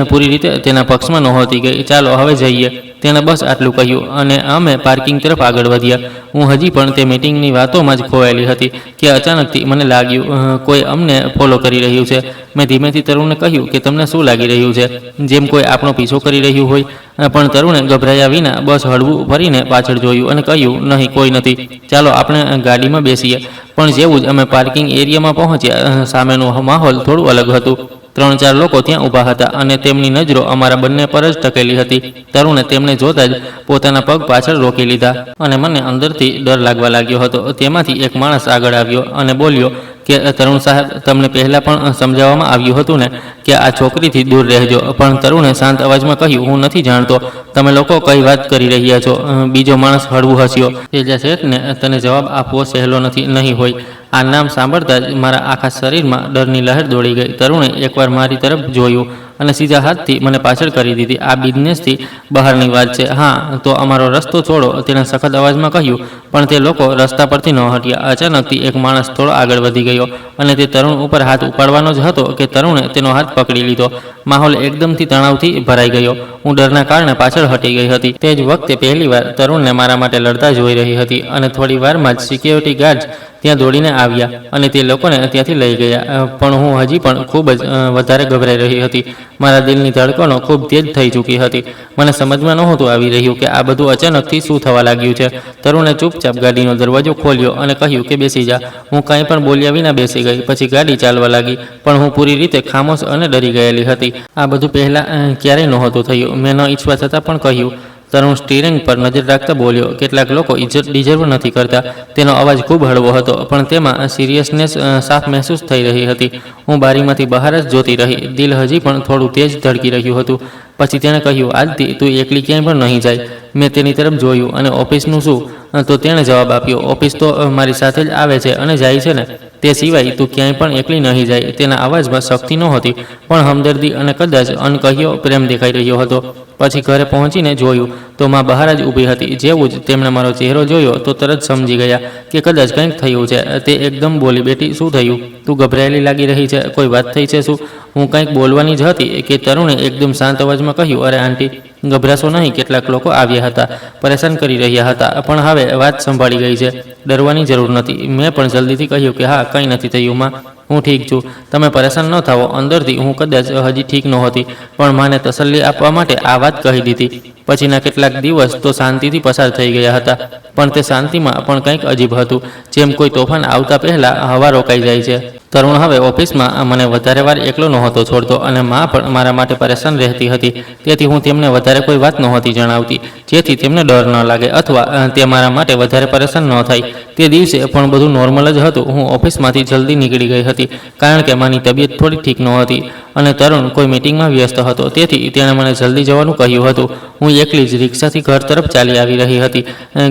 પૂરી રીતે તેના પક્ષમાં નહોતી ગઈ. ચાલો હવે જઈએ, તેણે બસ આટલું કહ્યું અને અમે પાર્કિંગ તરફ આગળ વધ્યા. હું હજી પણ તે મીટિંગની વાતોમાં જ ખોવાયેલી હતી કે અચાનકથી મને લાગ્યું કોઈ અમને ફોલો કરી રહ્યું છે. મેં ધીમેથી તરુણને કહ્યું કે તમને શું લાગી રહ્યું છે? જેમ કોઈ આપણો પીછો કરી રહ્યું હોય. પણ તરુણે ગભરાયા વિના બસ હળવું ફરીને પાછળ જોયું અને કહ્યું, નહીં, કોઈ નથી. ચાલો આપણે ગાડીમાં બેસીએ. પણ જેવું જ અમે પાર્કિંગ એરિયામાં પહોંચ્યા, સામેનું માહોલ થોડું અલગ હતું. 3-4 લોકો ત્યાં ઊભા હતા અને તેમની નજરો અમારા બંને પર જ ટકેલી હતી. તરુણે તેમને જોતા જ પોતાના પગ પાછળ રોકી લીધા અને મને અંદરથી ડર લાગવા લાગ્યો હતો. તેમાંથી એક માણસ આગળ આવ્યો અને બોલ્યો કે તરુણ સાહેબ, તમને પહેલાં પણ સમજાવવામાં આવ્યું હતું ને કે આ છોકરીથી દૂર રહેજો. પણ તરુણે શાંત અવાજમાં કહ્યું, હું નથી જાણતો તમે લોકો કઈ વાત કરી રહ્યા છો. બીજો માણસ હળવું હસ્યો. તેજા શેઠને તને જવાબ આપવો સહેલો નહીં હોય. આ નામ સાંભળતા જ મારા આખા શરીરમાં ડરની લહેર દોડી ગઈ. તરુણે એકવાર મારી તરફ જોયું અને સીધા હાથથી મને પાછળ કરી દીધી. આ બિઝનેસથી બહારની વાત છે. હા, તો અમારો રસ્તો છોડો, તેણે સખત અવાજમાં કહ્યું. પણ તે લોકો રસ્તા પરથી ન હટ્યા. અચાનકથી એક માણસ થોડો આગળ વધી ગયો અને તે તરુણ ઉપર હાથ ઉપાડવાનો જ હતો કે તરુણે તેનો હાથ પકડી લીધો. માહોલ એકદમથી તણાવથી ભરાઈ ગયો. હું ડરના કારણે પાછળ હટી ગઈ હતી. તે જ વખતે પહેલીવાર તરુણને મારા માટે લડતા જોઈ રહી હતી અને થોડી વારમાં જ સિક્યોરિટી ગાર્ડ્સ ત્યાં દોડીને આવ્યા અને તે લોકોને ત્યાંથી લઈ ગયા. પણ હું હજી પણ ખૂબ જ વધારે ગભરાઈ રહી હતી. મારા દિલની ધડકનો ખૂબ તેજ થઈ ચૂકી હતી. મને સમજમાં નહોતું આવી રહ્યું કે આ બધું અચાનકથી શું થવા લાગ્યું છે. તરુણે ચૂપચાપ ગાડીનો દરવાજો ખોલ્યો અને કહ્યું કે બેસી જા. હું કાંઈ પણ બોલ્યા વિના બેસી ગઈ. પછી ગાડી ચાલવા લાગી, પણ હું પૂરી રીતે ખામોશ અને ડરી ગયેલી હતી. આ બધું પહેલાં ક્યારેય નહોતું થયું. મેં ન ઈચ્છવા છતાં પણ કહ્યું. તરુણ સ્ટીરિંગ પર નજર રાખતા બોલ્યો, કેટલાક લોકો ડિઝર્વ નથી કરતા. તેનો અવાજ ખૂબ હળવો હતો, પણ તેમાં સિરિયસનેસ સાફ મહેસૂસ થઈ રહી હતી. હું બારીમાંથી બહાર જ જોતી રહી. દિલ હજી પણ થોડું તેજ ધડકી રહ્યું હતું. પછી તેણે કહ્યું, આજથી તું એકલી ક્યાંય પણ નહીં જાય. મેં તેની તરફ જોયું. અને ઓફિસનું શું? તો તેણે જવાબ આપ્યો, ઓફિસ તો મારી સાથે જ આવે છે અને જાય છે ને. તે સિવાય તું ક્યાંય પણ એકલી નહીં જાય. તેના અવાજમાં શક્તિ નહોતી, પણ હમદર્દી અને કદાચ અનકહ્યો પ્રેમ દેખાઈ રહ્યો હતો. પછી ઘરે પહોંચીને જોયું તો માં બહાર જ ઊભી હતી. જેવું જ તેમણે મારો ચહેરો જોયો તો તરત સમજી ગયા કે કદાચ કંઈક થયું છે. તે એકદમ બોલી, બેટી, શું થયું? તું ગભરાયેલી લાગી રહી છે. કોઈ વાત થઈ છે શું? હું કંઈક બોલવાની જ હતી કે તરુણે એકદમ શાંત અવાજમાં કહ્યું, અરે આંટી, ગભરાશો નહીં. કેટલાક લોકો આવ્યા હતા, પરેશાન કરી રહ્યા હતા, પણ હવે વાત સંભાળી ગઈ છે. ડરવાની જરૂર નથી. મેં પણ જલ્દીથી કહ્યું કે હા, કંઈ નથી થયું માં, હું ઠીક છું. તમે પરેશાન ન થાવો. અંદરથી હું કદાચ હજી ઠીક નહોતી, પણ માને તસલ્લી આપવા માટે આ વાત કહી દીધી. પછીના કેટલાક દિવસ તો શાંતિથી પસાર થઈ ગયા હતા, પણ તે શાંતિમાં પણ કંઈક અજીબ હતું, જેમ કોઈ તોફાન આવતા પહેલાં હવા રોકાઈ જાય છે. તરુણ હવે ઓફિસમાં મને વધારે વાર એકલો નહોતો છોડતો અને મા પણ મારા માટે પરેશાન રહેતી હતી. તેથી હું તેમને વધારે કોઈ વાત નહોતી જણાવતી, જેથી તેમને ડર ન લાગે અથવા તે મારા માટે વધારે પરેશાન ન થાય. તે દિવસે પણ બધું નોર્મલ જ હતું. હું ઓફિસમાંથી જલ્દી નીકળી ગઈ હતી કારણ કે મારી તબિયત થોડી ઠીક નહોતી અને તરુણ કોઈ મિટિંગમાં વ્યસ્ત હતો. તેથી તેણે મને જલ્દી જવાનું કહ્યું હતું. હું એકલી જ રિક્ષાથી ઘર તરફ ચાલી આવી રહી હતી.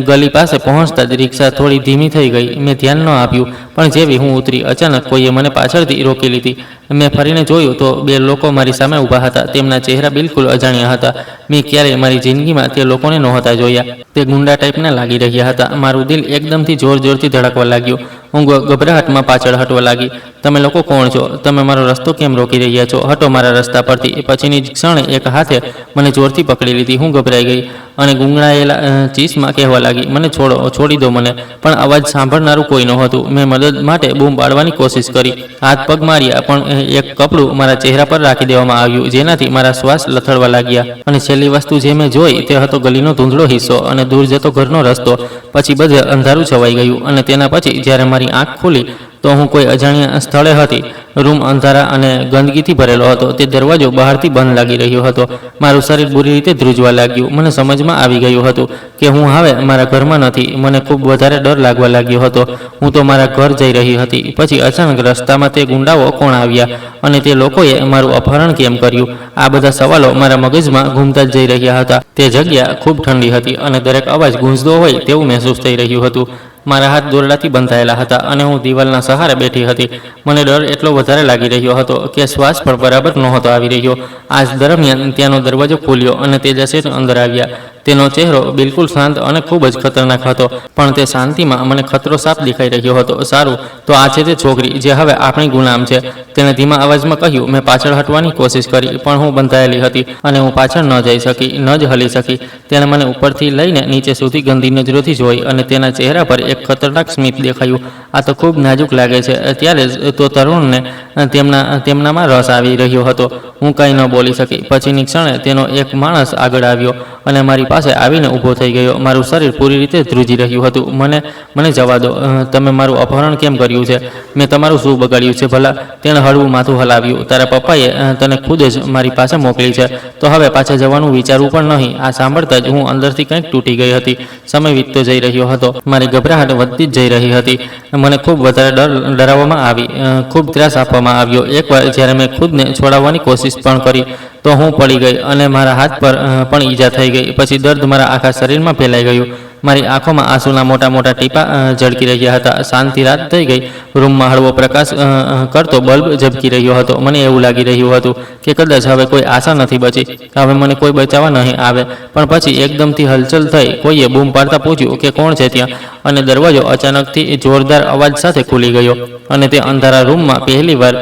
ગલી પાસે પહોંચતા જ રિક્ષા થોડી ધીમી થઈ ગઈ. મેં ધ્યાન ન આપ્યું, પણ જેવી હું ઉતરી અચાનક કોઈએ મને પાછળથી રોકી લીધી. મેં ફરીને જોયું તો બે લોકો મારી સામે ઊભા હતા. તેમના ચહેરા બિલકુલ અજાણ્યા હતા. મેં ક્યારેય મારી જિંદગીમાં તે લોકોને નહોતા જોયા. તે ગુંડા ટાઈપના લાગી રહ્યા હતા. મારું દિલ એકદમથી જોરથી ધડકવા લાગ્યું. હું ગભરાહટમાં પાછળ હટવા લાગી. તમે લોકો કોણ છો? તમે મારો રસ્તો કેમ રોકી રહ્યા છો? હટો મારા રસ્તા પરથી. પછીની જ ક્ષણે એક હાથે મને જોરથી પકડી લીધી. હું ગભરાઈ ગઈ અને ગુંગળાયેલા ચીસમાં કહેવા લાગી, મને છોડો, છોડી દો મને. પણ અવાજ સાંભળનારું કોઈ નહોતું. મેં મદદ માટે બૂમ પાડવાની કોશિશ કરી, હાથ પગ માર્યા, પણ એક કપડું મારા ચહેરા પર રાખી દેવામાં આવ્યું, જેનાથી મારા શ્વાસ લથડવા લાગ્યા. અને છેલ્લી વસ્તુ જે મેં જોઈ તે હતો ગલીનો ધૂંધળો હિસ્સો અને દૂર જતો ઘરનો રસ્તો. પછી બધે અંધારું છવાઈ ગયું અને તેના પછી જ્યારે મારી આંખ ખુલી તો હું કોઈ અજાણ્યા સ્થળે હતી. રૂમ અંધારા અને ગંદકીથી ભરેલો હતો. તે દરવાજો બહારથી બંધ લાગી રહ્યો હતો. મારું શરીર બુરી રીતે ધ્રુજવા લાગ્યું. મને સમજમાં આવી ગયું હતું કે હું હવે મારા ઘરમાં નથી. મને ખૂબ વધારે ડર લાગવા લાગ્યો હતો. હું તો મારા ઘર જઈ રહી હતી. પછી અચાનક રસ્તામાં તે ગુંડાઓ કોણ આવ્યા અને તે લોકોએ મારું અપહરણ કેમ કર્યું? આ બધા સવાલો મારા મગજમાં ઘૂમતા જ જઈ રહ્યા હતા. તે જગ્યા ખૂબ ઠંડી હતી અને દરેક અવાજ ગૂંજતો હોય તેવું મહેસૂસ થઈ રહ્યું હતું. મારા હાથ દોરડાથી બંધાયેલા હતા અને હું દિવાલના સહારે બેઠી હતી. મને ડર એટલો વધારે લાગી રહ્યો હતો કે શ્વાસ પણ બરાબર નહોતો આવી રહ્યો. આ દરમિયાન ત્યાંનો દરવાજો ખુલ્યો અને તેજા શેઠ અંદર આવ્યા. તેનો ચહેરો બિલકુલ શાંત અને ખૂબ જ ખતરનાક હતો, પણ તે શાંતિમાં મને ખતરો સાફ દેખાઈ રહ્યો હતો. સારું, તો આ છે તે છોકરી જે હવે આપણી ગુલામ છે, તેણે ધીમા અવાજમાં કહ્યું. મેં પાછળ હટવાની કોશિશ કરી, પણ હું બંધાયેલી હતી અને હું પાછળ ન જઈ શકી, ન જ હલી શકી. તેણે મને ઉપરથી લઈને નીચે સુધી ગંદી નજરોથી જોઈ અને તેના ચહેરા પર એક ખતરનાક સ્મિત દેખાયું. આ તો ખૂબ નાજુક લાગે છે. ત્યારે જ તો તરુણને તેમનામાં રસ આવી રહ્યો હતો. હું કંઈ ન બોલી શકી. પછીની ક્ષણે તેનો એક માણસ આગળ આવ્યો અને મારી પાસે આવીને ઊભો થઈ ગયો. મારું શરીર પૂરી રીતે ધ્રુજી રહ્યું હતું. મને જવા દો. તમે મારું અપહરણ કેમ કર્યું છે? મેં તમારું શું બગાડ્યું છે ભલા? તેણે હળવું માથું હલાવ્યું. તારા પપ્પાએ તને ખુદ જ મારી પાસે મોકલી છે, તો હવે પાછા જવાનું વિચારવું પણ નહીં. આ સાંભળતા જ હું અંદરથી કંઈક તૂટી ગઈ હતી. સમય વીતતો જઈ રહ્યો હતો. મારી ગભરાહટ વધતી જ જઈ રહી હતી. મને ખૂબ વધારે ડરાવવામાં આવી, ખૂબ ત્રાસ આપવામાં આવ્યો. એકવાર જ્યારે મેં ખુદને છોડાવવાની કોશિશ પણ કરી તો હું પડી ગઈ અને મારા હાથ પર પણ ઈજા થઈ ગઈ. પછી દર્દ મારા આખા શરીરમાં ફેલાઈ ગયું. મારી આંખોમાં આંસુના મોટા મોટા ટીપા ઝળકી રહ્યા હતા. શાંતિ રાત થઈ ગઈ. રૂમમાં હળવો પ્રકાશ કરતો બલ્બ ઝબકી રહ્યો હતો. મને એવું લાગી રહ્યું હતું કે કદાચ હવે કોઈ આશા નથી બચી, હવે મને કોઈ બચાવવા નહીં આવે. પણ પછી એકદમથી હલચલ થઈ. કોઈએ બૂમ પાડતા પૂછ્યું કે કોણ છે ત્યાં, અને દરવાજો અચાનકથી જોરદાર અવાજ સાથે ખુલી ગયો અને તે અંધારા રૂમમાં પહેલીવાર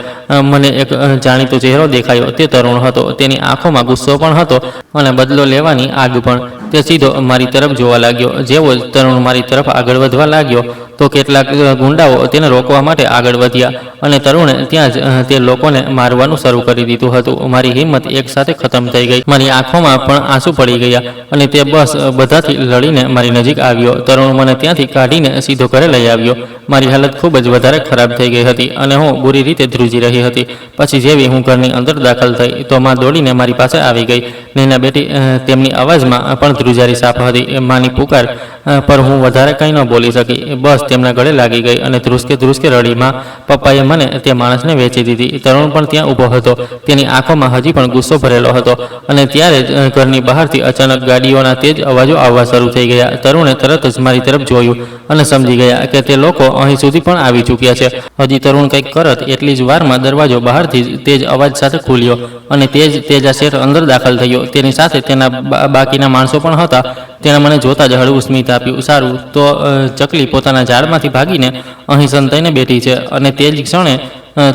મને એક જાણીતો ચહેરો દેખાયો. તે તરુણ હતો. તેની આંખોમાં ગુસ્સો પણ હતો અને બદલો લેવાની આગ પણ. તે સીધો મારી તરફ જોવા લાગ્યો. જેવો જ તરુણ મારી તરફ આગળ વધવા લાગ્યો તો કેટલાક ગુંડાઓ તેને રોકવા માટે આગળ વધ્યા અને તરુણે ત્યાં જ તે લોકોને મારવાનું શરૂ કરી દીધું હતું. મારી હિંમત એક સાથે ખતમ થઈ ગઈ. મારી આંખોમાં પણ આંસુ પડી ગયા અને તે બસ બધાથી લડીને મારી નજીક આવ્યો. તરુણ મને ત્યાંથી કાઢીને સીધો ઘરે લઈ આવ્યો. મારી હાલત ખૂબ જ વધારે ખરાબ થઈ ગઈ હતી અને હું બુરી રીતે ધ્રુજી રહી હતી. પછી જેવી હું ઘરની અંદર દાખલ થઈ તો માં દોડીને મારી પાસે આવી ગઈ. નૈના બેટી, તેમની અવાજમાં પણ ધ્રુજારી સાફ હતી. માની પુકાર પર હું વધારે કંઈ ન બોલી શકી. બસ તેમના ગળે લાગી ગઈ અને ધ્રુસકે રડી. માં, પપ્પાએ મને તે માણસને વેચી દીધી. તરુણ પણ ત્યાં ઊભો હતો. તેની આંખોમાં હજી પણ ગુસ્સો ભરેલો હતો અને ત્યારે જ ઘરની બહારથી અચાનક ગાડીઓના તેજ અવાજો આવવા શરૂ થઈ ગયા. તરુણે તરત જ મારી તરફ જોયું અને સમજી ગયા કે તે લોકો અહીં સુધી પણ આવી ચૂક્યા છે. હજી તરુણ કંઈક કરત એટલી જ વારમાં દરવાજો બહારથી તેજ અવાજ સાથે ખુલ્યો અને તેજા શેઠ અંદર દાખલ થયો. તેની સાથે તેના બાકીના માણસો પણ હતા. તેણે મને જોતા જ હળવું સ્મિત આપ્યું. સારું, તો ચકલી પોતાના ઝાડમાંથી ભાગીને અહીં સંતાઈને બેઠી છે. અને તે જ ક્ષણે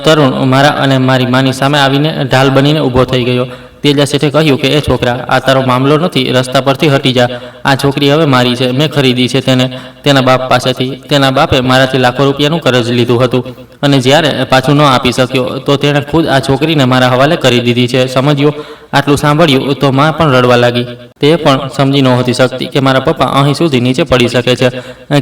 તરુણ મારા અને મારી માની સામે આવીને ઢાલ બનીને ઊભો થઈ ગયો. તેજા શેઠે કહ્યું કે એ છોકરા, આ તારો મામલો નથી, રસ્તા પરથી હટી જા. આ છોકરી હવે મારી છે, મેં ખરીદી છે તેને તેના બાપ પાસેથી. તેના બાપે મારાથી લાખો રૂપિયાનું કરજ લીધું હતું અને જ્યારે પાછું ન આપી શક્યો તો તેણે ખુદ આ છોકરીને મારા હવાલે કરી દીધી છે, સમજ્યો? આટલું સાંભળ્યું તો માં પણ રડવા લાગી. તે પણ સમજી નહોતી શકતી કે મારા પપ્પા અહીં સુધી નીચે પડી શકે છે,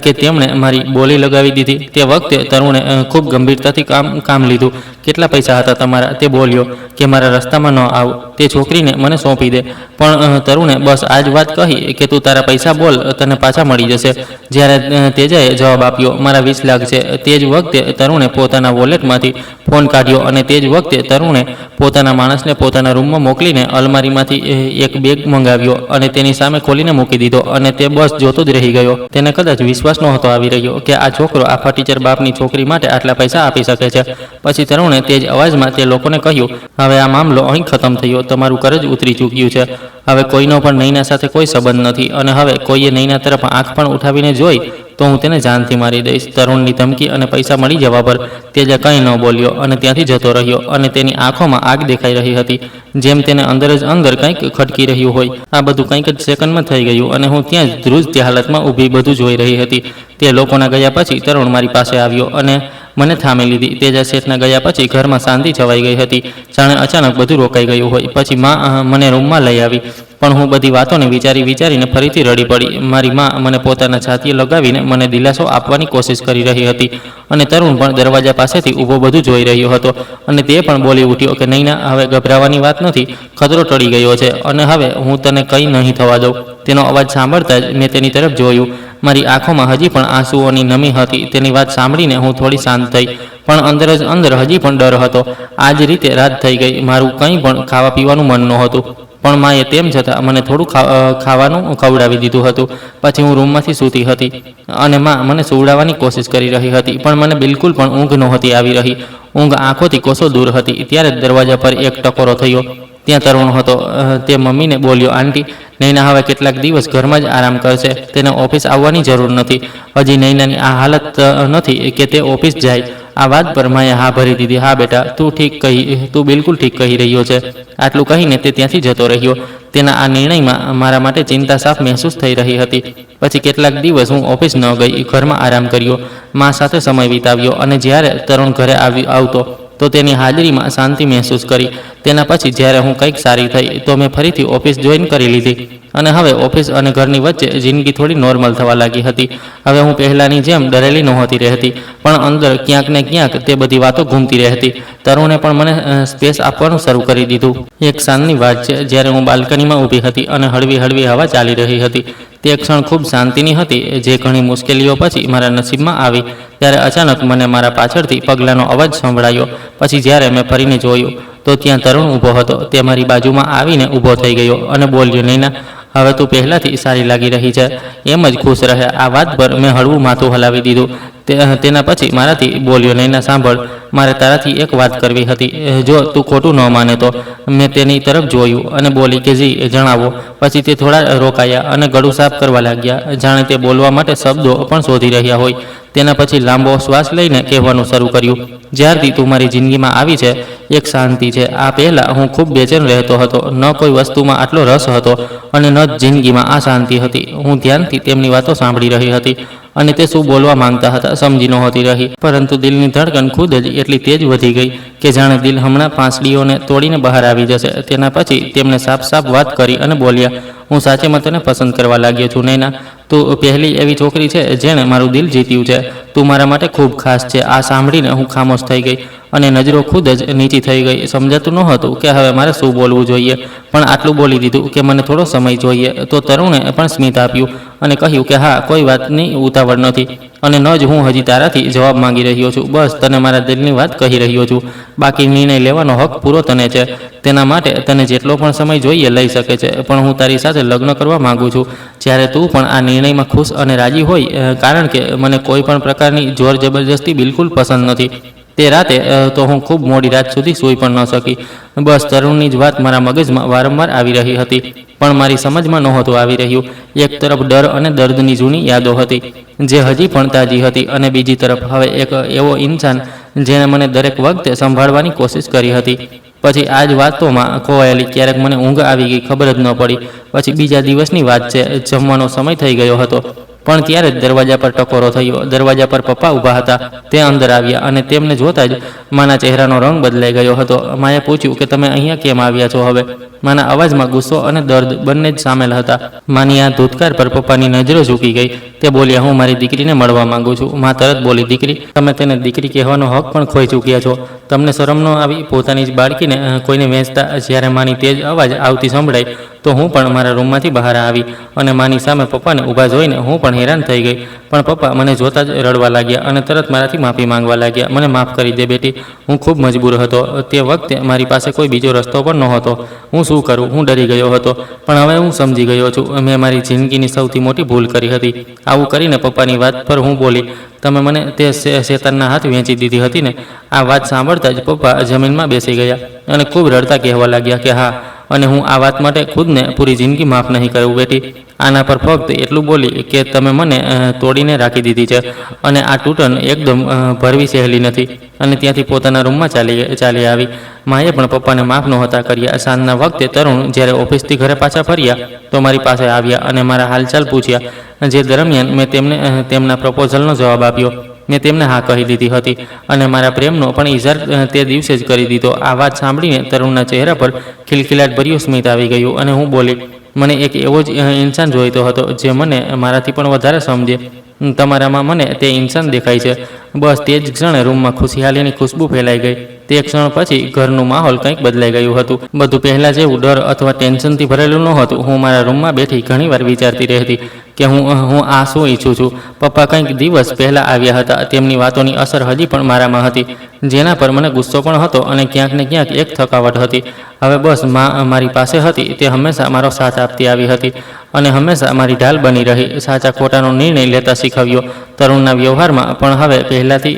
કે તેમણે મારી બોલી લગાવી દીધી. તે વખતે તરુણે ખૂબ ગંભીરતાથી કામ લીધું. કેટલા પૈસા હતા તમારા? તે બોલ્યો કે મારા રસ્તામાં ન આવ, તે છોકરીને મને સોંપી દે. પણ તરુણે બસ આ જ વાત કહી કે તું તારા પૈસા બોલ, તને પાછા મળી જશે. જ્યારે તેજાએ જવાબ આપ્યો મારા 20 લાખ છે, તે જ વખતે તરુણે પોતાના વોલેટમાંથી ફોન કાઢ્યો અને તે જ વખતે તરુણે પોતાના માણસને પોતાના રૂમમાં મોકલીને અલમારીમાંથી એક બેગ મંગાવ્યો અને તેની સામે ખોલીને મૂકી દીધો અને તે બસ જોતો જ રહી ગયો. તેને કદાચ વિશ્વાસ નહોતો આવી રહ્યો કે આ છોકરો આ ફટીચર બાપની છોકરી માટે આટલા પૈસા આપી શકે છે. પછી તરુણે તે જ અવાજમાં તે લોકોને કહ્યું, હવે આ મામલો અહીં ખતમ થયો, તમારું કરજ ઉતરી ચૂક્યું છે. હવે કોઈનો પણ નૈના સાથે કોઈ સંબંધ નથી અને હવે કોઈએ નૈના તરફ આંખ પણ ઉઠાવીને જોઈ તો હું તેને જાનથી મારી દઈશ. તરુણની ધમકી અને પૈસા મળી જવા પર તેજા કંઈ ન બોલ્યો અને ત્યાંથી જતો રહ્યો અને તેની આંખોમાં આગ દેખાઈ રહી હતી, જેમ તેને અંદર જ અંદર કંઈક ખટકી રહ્યું હોય. આ બધું કંઈક જ સેકન્ડમાં થઈ ગયું અને હું ત્યાં જ ધ્રુજતી હાલતમાં ઊભી બધું જોઈ રહી હતી. તે લોકોના ગયા પછી તરુણ મારી પાસે આવ્યો અને મને થામી લીધી. તેજા શેઠના ગયા પછી ઘરમાં શાંતિ છવાઈ ગઈ હતી, જાણે અચાનક બધું રોકાઈ ગયું હોય. પછી માં મને રૂમમાં લઈ આવી, પણ હું બધી વાતોને વિચારીને ફરીથી રડી પડી. મારી માં મને પોતાના છાતીએ લગાવીને મને દિલાસો આપવાની કોશિશ કરી રહી હતી અને તરુણ પણ દરવાજા પાસેથી ઊભો બધું જોઈ રહ્યો હતો અને તે પણ બોલી ઉઠ્યો કે નૈના, હવે ગભરાવાની વાત નથી, ખતરો ટળી ગયો છે અને હવે હું તને કંઈ નહીં થવા દઉં. તેનો અવાજ સાંભળતા જ મેં તેની તરફ જોયું. મારી આંખોમાં હજી પણ આંસુઓની નમી હતી. તેની વાત સાંભળીને હું થોડી શાંત થઈ, પણ અંદર જ અંદર હજી પણ ડર હતો. આ જ રીતે રાત થઈ ગઈ. મારું કંઈ પણ ખાવા પીવાનું મન નહોતું, પણ માએ તેમ છતાં મને થોડું ખાવાનું ખવડાવી દીધું હતું. પછી હું રૂમમાંથી સૂતી હતી અને માં મને સુવડાવવાની કોશિશ કરી રહી હતી, પણ મને બિલકુલ પણ ઊંઘ નહોતી આવી રહી. ઊંઘ આંખોથી કોસો દૂર હતી. ત્યારે દરવાજા પર એક ટકોરો થયો. ત્યાં તરુણ હતો. તે મમ્મીને બોલ્યો, આંટી, નૈના હવે કેટલાક દિવસ ઘરમાં જ આરામ કરશે, તેને ઓફિસ આવવાની જરૂર નથી. હજી નૈનાની આ હાલત નથી કે તે ઓફિસ જાય. આ વાત પર માએ હા ભરી દીધી. હા બેટા, તું બિલકુલ ઠીક કહી રહ્યો છે. આટલું કહીને તે ત્યાંથી જતો રહ્યો. તેના આ નિર્ણયમાં મારા માટે ચિંતા સાફ મહેસૂસ થઈ રહી હતી. પછી કેટલાક દિવસ હું ઓફિસ ન ગઈ, ઘરમાં આરામ કર્યો, મા સાથે સમય વિતાવ્યો અને જ્યારે તરુણ ઘરે આવતો તો તેની હાજરીમાં શાંતિ મહેસૂસ કરી. તેના પછી જ્યારે હું કંઈક સારી થઈ તો મેં ફરીથી ઓફિસ જોઈન કરી લીધી અને હવે ઓફિસ અને ઘરની વચ્ચે જિંદગી થોડી નોર્મલ થવા લાગી હતી. હવે હું પહેલાંની જેમ ડરેલી નહોતી રહેતી, પણ અંદર ક્યાંક ને ક્યાંક તે બધી વાતો ઘૂમતી રહેતી. તરુણે પણ મને સ્પેસ આપવાનું શરૂ કરી દીધું. એક સાંજની વાત છે, જ્યારે હું બાલ્કનીમાં ઊભી હતી અને હળવી હળવી હવા ચાલી રહી હતી. તે ક્ષણ ખૂબ શાંતિની હતી, જે ઘણી મુશ્કેલીઓ પછી મારા નસીબમાં આવી. ત્યારે અચાનક મને મારા પાછળથી પગલાંનો અવાજ સંભળાયો. પછી જ્યારે મેં ફરીને જોયું તો ત્યાં તરુણ ઊભો હતો. તે મારી બાજુમાં આવીને ઊભો થઈ ગયો અને બોલ્યો, નૈના, હવે તું પહેલાંથી સારી લાગી રહી છે, એમ જ ખુશ રહે. આ વાત પર મેં હળવું માથું હલાવી દીધું. તેના પછી મારાથી બોલ્યો, નૈના સાંભળ, મારે તારાથી એક વાત કરવી હતી, જો તું ખોટું ન માને તો. મેં તેની તરફ જોયું અને બોલી કે જી, જણાવો. પછી તે થોડા રોકાયા અને ગળું સાફ કરવા લાગ્યા, જાણે તે બોલવા માટે શબ્દો પણ શોધી રહ્યા હોય. તેના પછી લાંબો શ્વાસ લઈને કહેવાનું શરૂ કર્યું, જ્યારથી તું મારી જિંદગીમાં આવી છે એક શાંતિ છે. આ પહેલાં હું ખૂબ બેચેન રહેતો હતો, ન કોઈ વસ્તુમાં આટલો રસ હતો અને ન જ જિંદગીમાં આ શાંતિ હતી. હું ધ્યાનથી તેમની વાતો સાંભળી રહી હતી અને તે શું બોલવા માંગતા હતા સમજી નહોતી રહી, પરંતુ દિલની ધડકન ખુદ જ એટલી તેજ વધી ગઈ કે જાણે દિલ હમણાં પાંસડીઓને તોડીને બહાર આવી જશે. તેના પછી તેમણે સાફ વાત કરી અને બોલ્યા, હું સાચેમાં તને પસંદ કરવા લાગ્યો છું નૈના. તું પહેલી એવી છોકરી છે જેણે મારું દિલ જીત્યું છે. તું મારા માટે ખૂબ ખાસ છે. આ સાંભળીને હું ખામોશ થઈ ગઈ અને નજરો ખુદ જ નીચી થઈ ગઈ. સમજાતું નહોતું કે હવે મારે શું બોલવું જોઈએ, પણ આટલું બોલી દીધું કે મને થોડો સમય જોઈએ. તો તરુણે પણ સ્મિત આપ્યું અને કહ્યું કે હા, કોઈ વાતની ઉતાવળ નથી અને ન જ હું હજી તારાથી જવાબ માંગી રહ્યો છું. બસ તને મારા દિલની વાત કહી રહ્યો છું. બાકી નિર્ણય લેવાનો હક પૂરો તને છે. તેના માટે તને જેટલો પણ સમય જોઈએ લઈ શકે છે, પણ હું તારી સાથે લગ્ન કરવા માંગુ છું, જ્યારે તું પણ આ નિર્ણયમાં ખુશ અને રાજી હોય, કારણ કે મને કોઈ પણ પ્રકારની જોર જબરજસ્તી બિલકુલ પસંદ નથી. તે રાતે તો હું ખૂબ મોડી રાત સુધી સૂઈ પણ ન શકી. બસ તરુણની જ વાત મારા મગજમાં વારંવાર આવી રહી હતી, પણ મારી સમજમાં નહોતું આવી રહ્યું. એક તરફ ડર અને દર્દની જૂની યાદો હતી જે હજી પણ તાજી હતી અને બીજી તરફ હવે એક એવો ઇન્સાન જેણે મને દરેક વખતે સંભાળવાની કોશિશ કરી હતી. પછી આ જ વાતોમાં ખોવાયેલી ક્યારેક મને ઊંઘ આવી ગઈ, ખબર જ ન પડી. પછી બીજા દિવસની વાત છે, જમવાનો સમય થઈ ગયો હતો, પણ ત્યારે જ દરવાજા પર ટકોરો થયો. દરવાજા પર પપ્પા ઊભા હતા. તે અંદર આવ્યા અને તેમને જોતા જ માના ચહેરાનો રંગ બદલાઈ ગયો હતો. માએ પૂછ્યું કે તમે અહીંયા કેમ આવ્યા છો હવે? માના અવાજમાં ગુસ્સો અને દર્દ બંને જ સામેલ હતા. માની આ ધૂતકાર પર પપ્પાની નજરો ઝૂકી ગઈ. તે બોલ્યા, હું મારી દીકરીને મળવા માંગુ છું. મા તરત બોલી, દીકરી? તમે તેને દીકરી કહેવાનો હક પણ ખોઈ ચૂક્યા છો. તમને શરમ ન આવી પોતાની જ બાળકીને કોઈને વેચતા? જ્યારે માની તેજ અવાજ આવતી સંભળાઈ તો હું પણ મારા રૂમમાંથી બહાર આવી અને માની સામે પપ્પાને ઊભા જોઈને હું પણ હેરાન થઈ ગઈ. પણ પપ્પા મને જોતા જ રડવા લાગ્યા અને તરત મારાથી માફી માંગવા લાગ્યા. મને માફ કરી દે બેટી, હું ખૂબ મજબૂર હતો. તે વખતે મારી પાસે કોઈ બીજો રસ્તો પણ નહોતો. હું શું કરું? હું ડરી ગયો હતો. પણ હવે હું સમજી ગયો છું, મેં મારી જિંદગીની સૌથી મોટી ભૂલ કરી હતી. આવું કરીને પપ્પાની વાત પર હું બોલી, તમે મને તે શેતાનના હાથ વેચી દીધી હતી ને? આ વાત સાંભળતા જ પપ્પા જમીનમાં બેસી ગયા અને ખૂબ રડતા કહેવા લાગ્યા કે હા, અને હું આ વાત માટે ખુદને પૂરી જિંદગી માફ નહીં કરું બેટી. આના પર ફક્ત એટલું બોલી કે તમે મને તોડીને રાખી દીધી છે અને આ તૂટન એકદમ ભરવી સહેલી નથી, અને ત્યાંથી પોતાના રૂમમાં ચાલી આવી. માએ પણ પપ્પાને માફ નહોતા કર્યા. સાંજના વખતે તરુણ જ્યારે ઓફિસથી ઘરે પાછા ફર્યા તો મારી પાસે આવ્યા અને મારા હાલચાલ પૂછ્યા, જે દરમિયાન મેં તેમને તેમના પ્રપોઝલનો જવાબ આપ્યો. મેં તેમને હા કહી દીધી હતી અને મારા પ્રેમનો પણ ઇઝહાર તે દિવસે જ કરી દીધો. આ વાત સાંભળીને તરુણના ચહેરા પર ખિલખિલાટ ભર્યું સ્મિત આવી ગયું અને હું બોલી, મને એક એવો જ ઇન્સાન જોઈતો હતો જે મને મારાથી પણ વધારે સમજે. તમારામાં મને તે ઇન્સાન દેખાય છે. બસ તે જ ક્ષણે રૂમમાં ખુશહાલીની ખુશ્બુ ફેલાઈ ગઈ. તે ક્ષણ પછી ઘરનું માહોલ કંઈક બદલાઈ ગયું હતું. બધું પહેલાં જેવું ડર અથવા ટેન્શનથી ભરેલું નહોતું. હું મારા રૂમમાં બેઠી ઘણીવાર વિચારતી રહેતી કે હું આ શું ઈચ્છું છું. પપ્પા કંઈક દિવસ પહેલાં આવ્યા હતા. તેમની વાતોની અસર હજી પણ મારામાં હતી, જેના પર મને ગુસ્સો પણ હતો અને ક્યાંક ને ક્યાંક એક થકાવટ હતી. હવે બસ મારી પાસે હતી. તે હંમેશા મારો સાથ આપતી આવી હતી અને હંમેશા મારી ઢાલ બની રહી. સાચા ખોટાનો નિર્ણય લેતા શીખવ્યો. તરુણના વ્યવહારમાં પણ હવે પહેલાંથી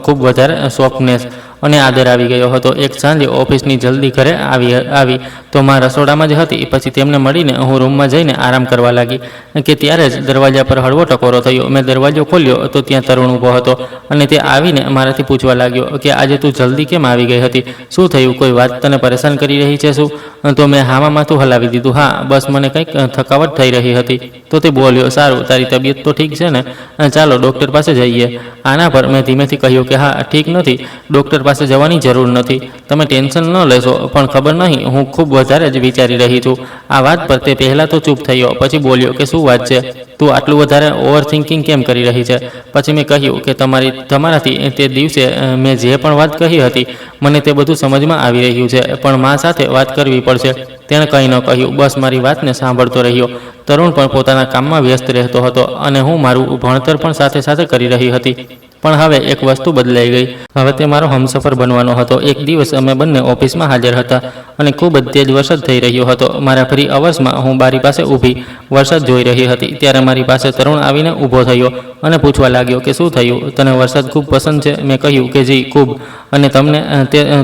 ખૂબ વધારે સોફ્ટનેસ અને આદર આવી ગયો હતો. એક સાંજે ઓફિસની જલ્દી ઘરે આવી તો માં રસોડામાં જ હતી. પછી તેમને મળીને હું રૂમમાં જઈને આરામ કરવા લાગી કે ત્યારે જ દરવાજા પર હળવો ટકોરો થયો. મેં દરવાજો ખોલ્યો તો ત્યાં તરુણ ઊભો હતો અને તે આવીને મારાથી પૂછવા લાગ્યો કે આજે તું જલ્દી કેમ આવી ગઈ હતી? શું થયું? કોઈ વાત તને પરેશાન કરી રહી છે શું? તો મેં હામાં માથું હલાવી દીધું. હા, બસ મને કંઈક થકાવટ થઈ રહી હતી. તો તે બોલ્યો, સારું, તારી તબિયત તો ઠીક છે ને? ચાલો ડૉક્ટર પાસે જઈએ. આના પર મેં ધીમેથી કહ્યું કે હા, ઠીક નથી, ડૉક્ટર પાસે જવાની જરૂર નથી. તમે ટેન્શન ન લેશો. પણ ખબર નહીં, હું ખૂબ વધારે જ વિચારી રહી છું. આ વાત પર તે પહેલાં તો ચૂપ થયો, પછી બોલ્યો કે શું વાત છે? તું આટલું વધારે ઓવર થિંકિંગ કેમ કરી રહી છે? પછી મેં કહ્યું કે તમારાથી તે દિવસે મેં જે પણ વાત કહી હતી મને તે બધું સમજમાં આવી રહ્યું છે, પણ મા સાથે વાત કરવી પડશે. તેણે કંઈ ન કહ્યું, બસ મારી વાતને સાંભળતો રહ્યો. તરુણ પણ પોતાના કામમાં વ્યસ્ત રહેતો હતો અને હું મારું ભણતર પણ સાથે સાથે કરી રહી હતી. પણ હવે એક વસ્તુ બદલાઈ ગઈ. હવે તે મારો હમસફર બનવાનો હતો. એક દિવસ અમે બંને ઓફિસમાં હાજર હતા અને ખૂબ જ તેજ વરસાદ થઈ રહ્યો હતો. મારા ફ્રી અવર્સમાં હું બારી પાસે ઊભી વરસાદ જોઈ રહી હતી. ત્યારે મારી પાસે તરુણ આવીને ઊભો થયો અને પૂછવા લાગ્યો કે શું થયું? તને વરસાદ ખૂબ પસંદ છે? મેં કહ્યું કે જી, ખૂબ. અને તમને?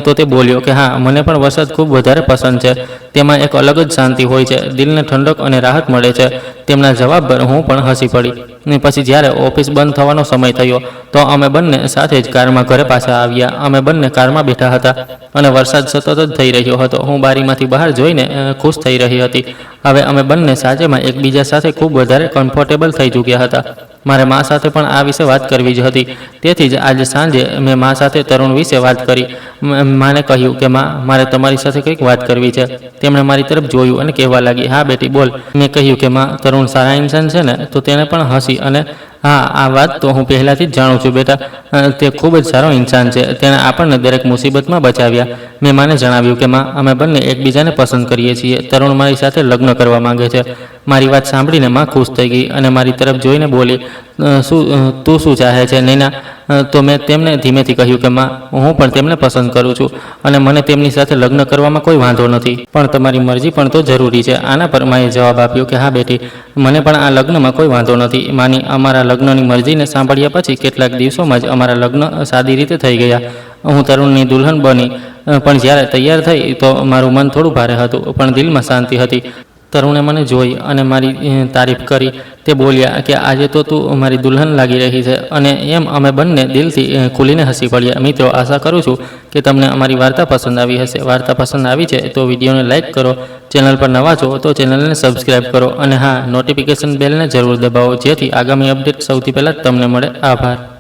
તો તે બોલ્યો કે હા, મને પણ વરસાદ ખૂબ વધારે પસંદ છે. તેમાં એક અલગ જ શાંતિ હોય છે, દિલને ઠંડક અને રાહત મળે છે. તેમના જવાબ પર હું પણ હસી પડી. ને પછી જ્યારે ઓફિસ બંધ થવાનો સમય થયો તો અમે બંને સાથે જ કારમાં ઘરે પાછા આવ્યા. અમે બંને કારમાં બેઠા હતા અને વરસાદ સતત જ થઈ રહ્યો હતો. હું બારીમાંથી બહાર જોઈને ખુશ થઈ રહી હતી. હવે અમે બંને સાચેમાં એકબીજા સાથે ખૂબ વધારે કમ્ફર્ટેબલ થઈ ચૂક્યા હતા. મારે મા સાથે પણ આ વિશે વાત કરવી જ હતી. તેથી જ આજે સાંજે મેં મા સાથે તરુણ વિશે વાત કરી. માને કહ્યું કે મા, મારે તમારી સાથે કંઈક વાત કરવી છે. તેમણે મારી તરફ જોયું અને કહેવા લાગી, હા બેટી, બોલ. મેં કહ્યું કે મા, તરુણ સારા ઇન્સાન છે ને? તો તેણે પણ હસી અને હા, આ વાત તો હું પહેલાંથી જ જાણું છું બેટા. તે ખૂબ જ સારો ઇન્સાન છે. તેણે આપણને દરેક મુસીબતમાં બચાવ્યા. મેં માને જણાવ્યું કે માં, અમે બંને એકબીજાને પસંદ કરીએ છીએ. તરુણ મારી સાથે લગ્ન કરવા માંગે છે. મારી વાત સાંભળીને માં ખુશ થઈ ગઈ અને મારી તરફ જોઈને બોલી, તું શું ચાહે છે નૈના? તો મેં તેમને ધીમેથી કહ્યું કે માં, હું પણ તેમને પસંદ કરું છું અને મને તેમની સાથે લગ્ન કરવામાં કોઈ વાંધો નથી, પણ તમારી મરજી પણ તો જરૂરી છે. આના પર માએ જવાબ આપ્યો કે હા બેટી, મને પણ આ લગ્નમાં કોઈ વાંધો નથી. માની અમારા લગ્નની મરજીને સાંભળ્યા પછી કેટલાક દિવસોમાં જ અમારા લગ્ન સાદી રીતે થઈ ગયા. હું તરુણની દુલ્હન બની, પણ જ્યારે તૈયાર થઈ તો મારું મન થોડું ભારે હતું, પણ દિલમાં શાંતિ હતી. તરુણે મને જોઈ અને મારી તારીફ કરી. તે બોલ્યા કે આજે તો તું મારી દુલ્હન લાગી રહી છે, અને એમ અમે બંને દિલથી ખુલીને હસી પડ્યા. મિત્રો, આશા કરું છું કે તમને અમારી વાર્તા પસંદ આવી હશે. વાર્તા પસંદ આવી છે તો વિડીયોને લાઇક કરો, ચેનલ પર નવા છો તો ચેનલને સબસ્ક્રાઈબ કરો, અને હા, નોટિફિકેશન બેલને જરૂર દબાવો જેથી આગામી અપડેટ સૌથી પહેલાં તમને મળે. આભાર.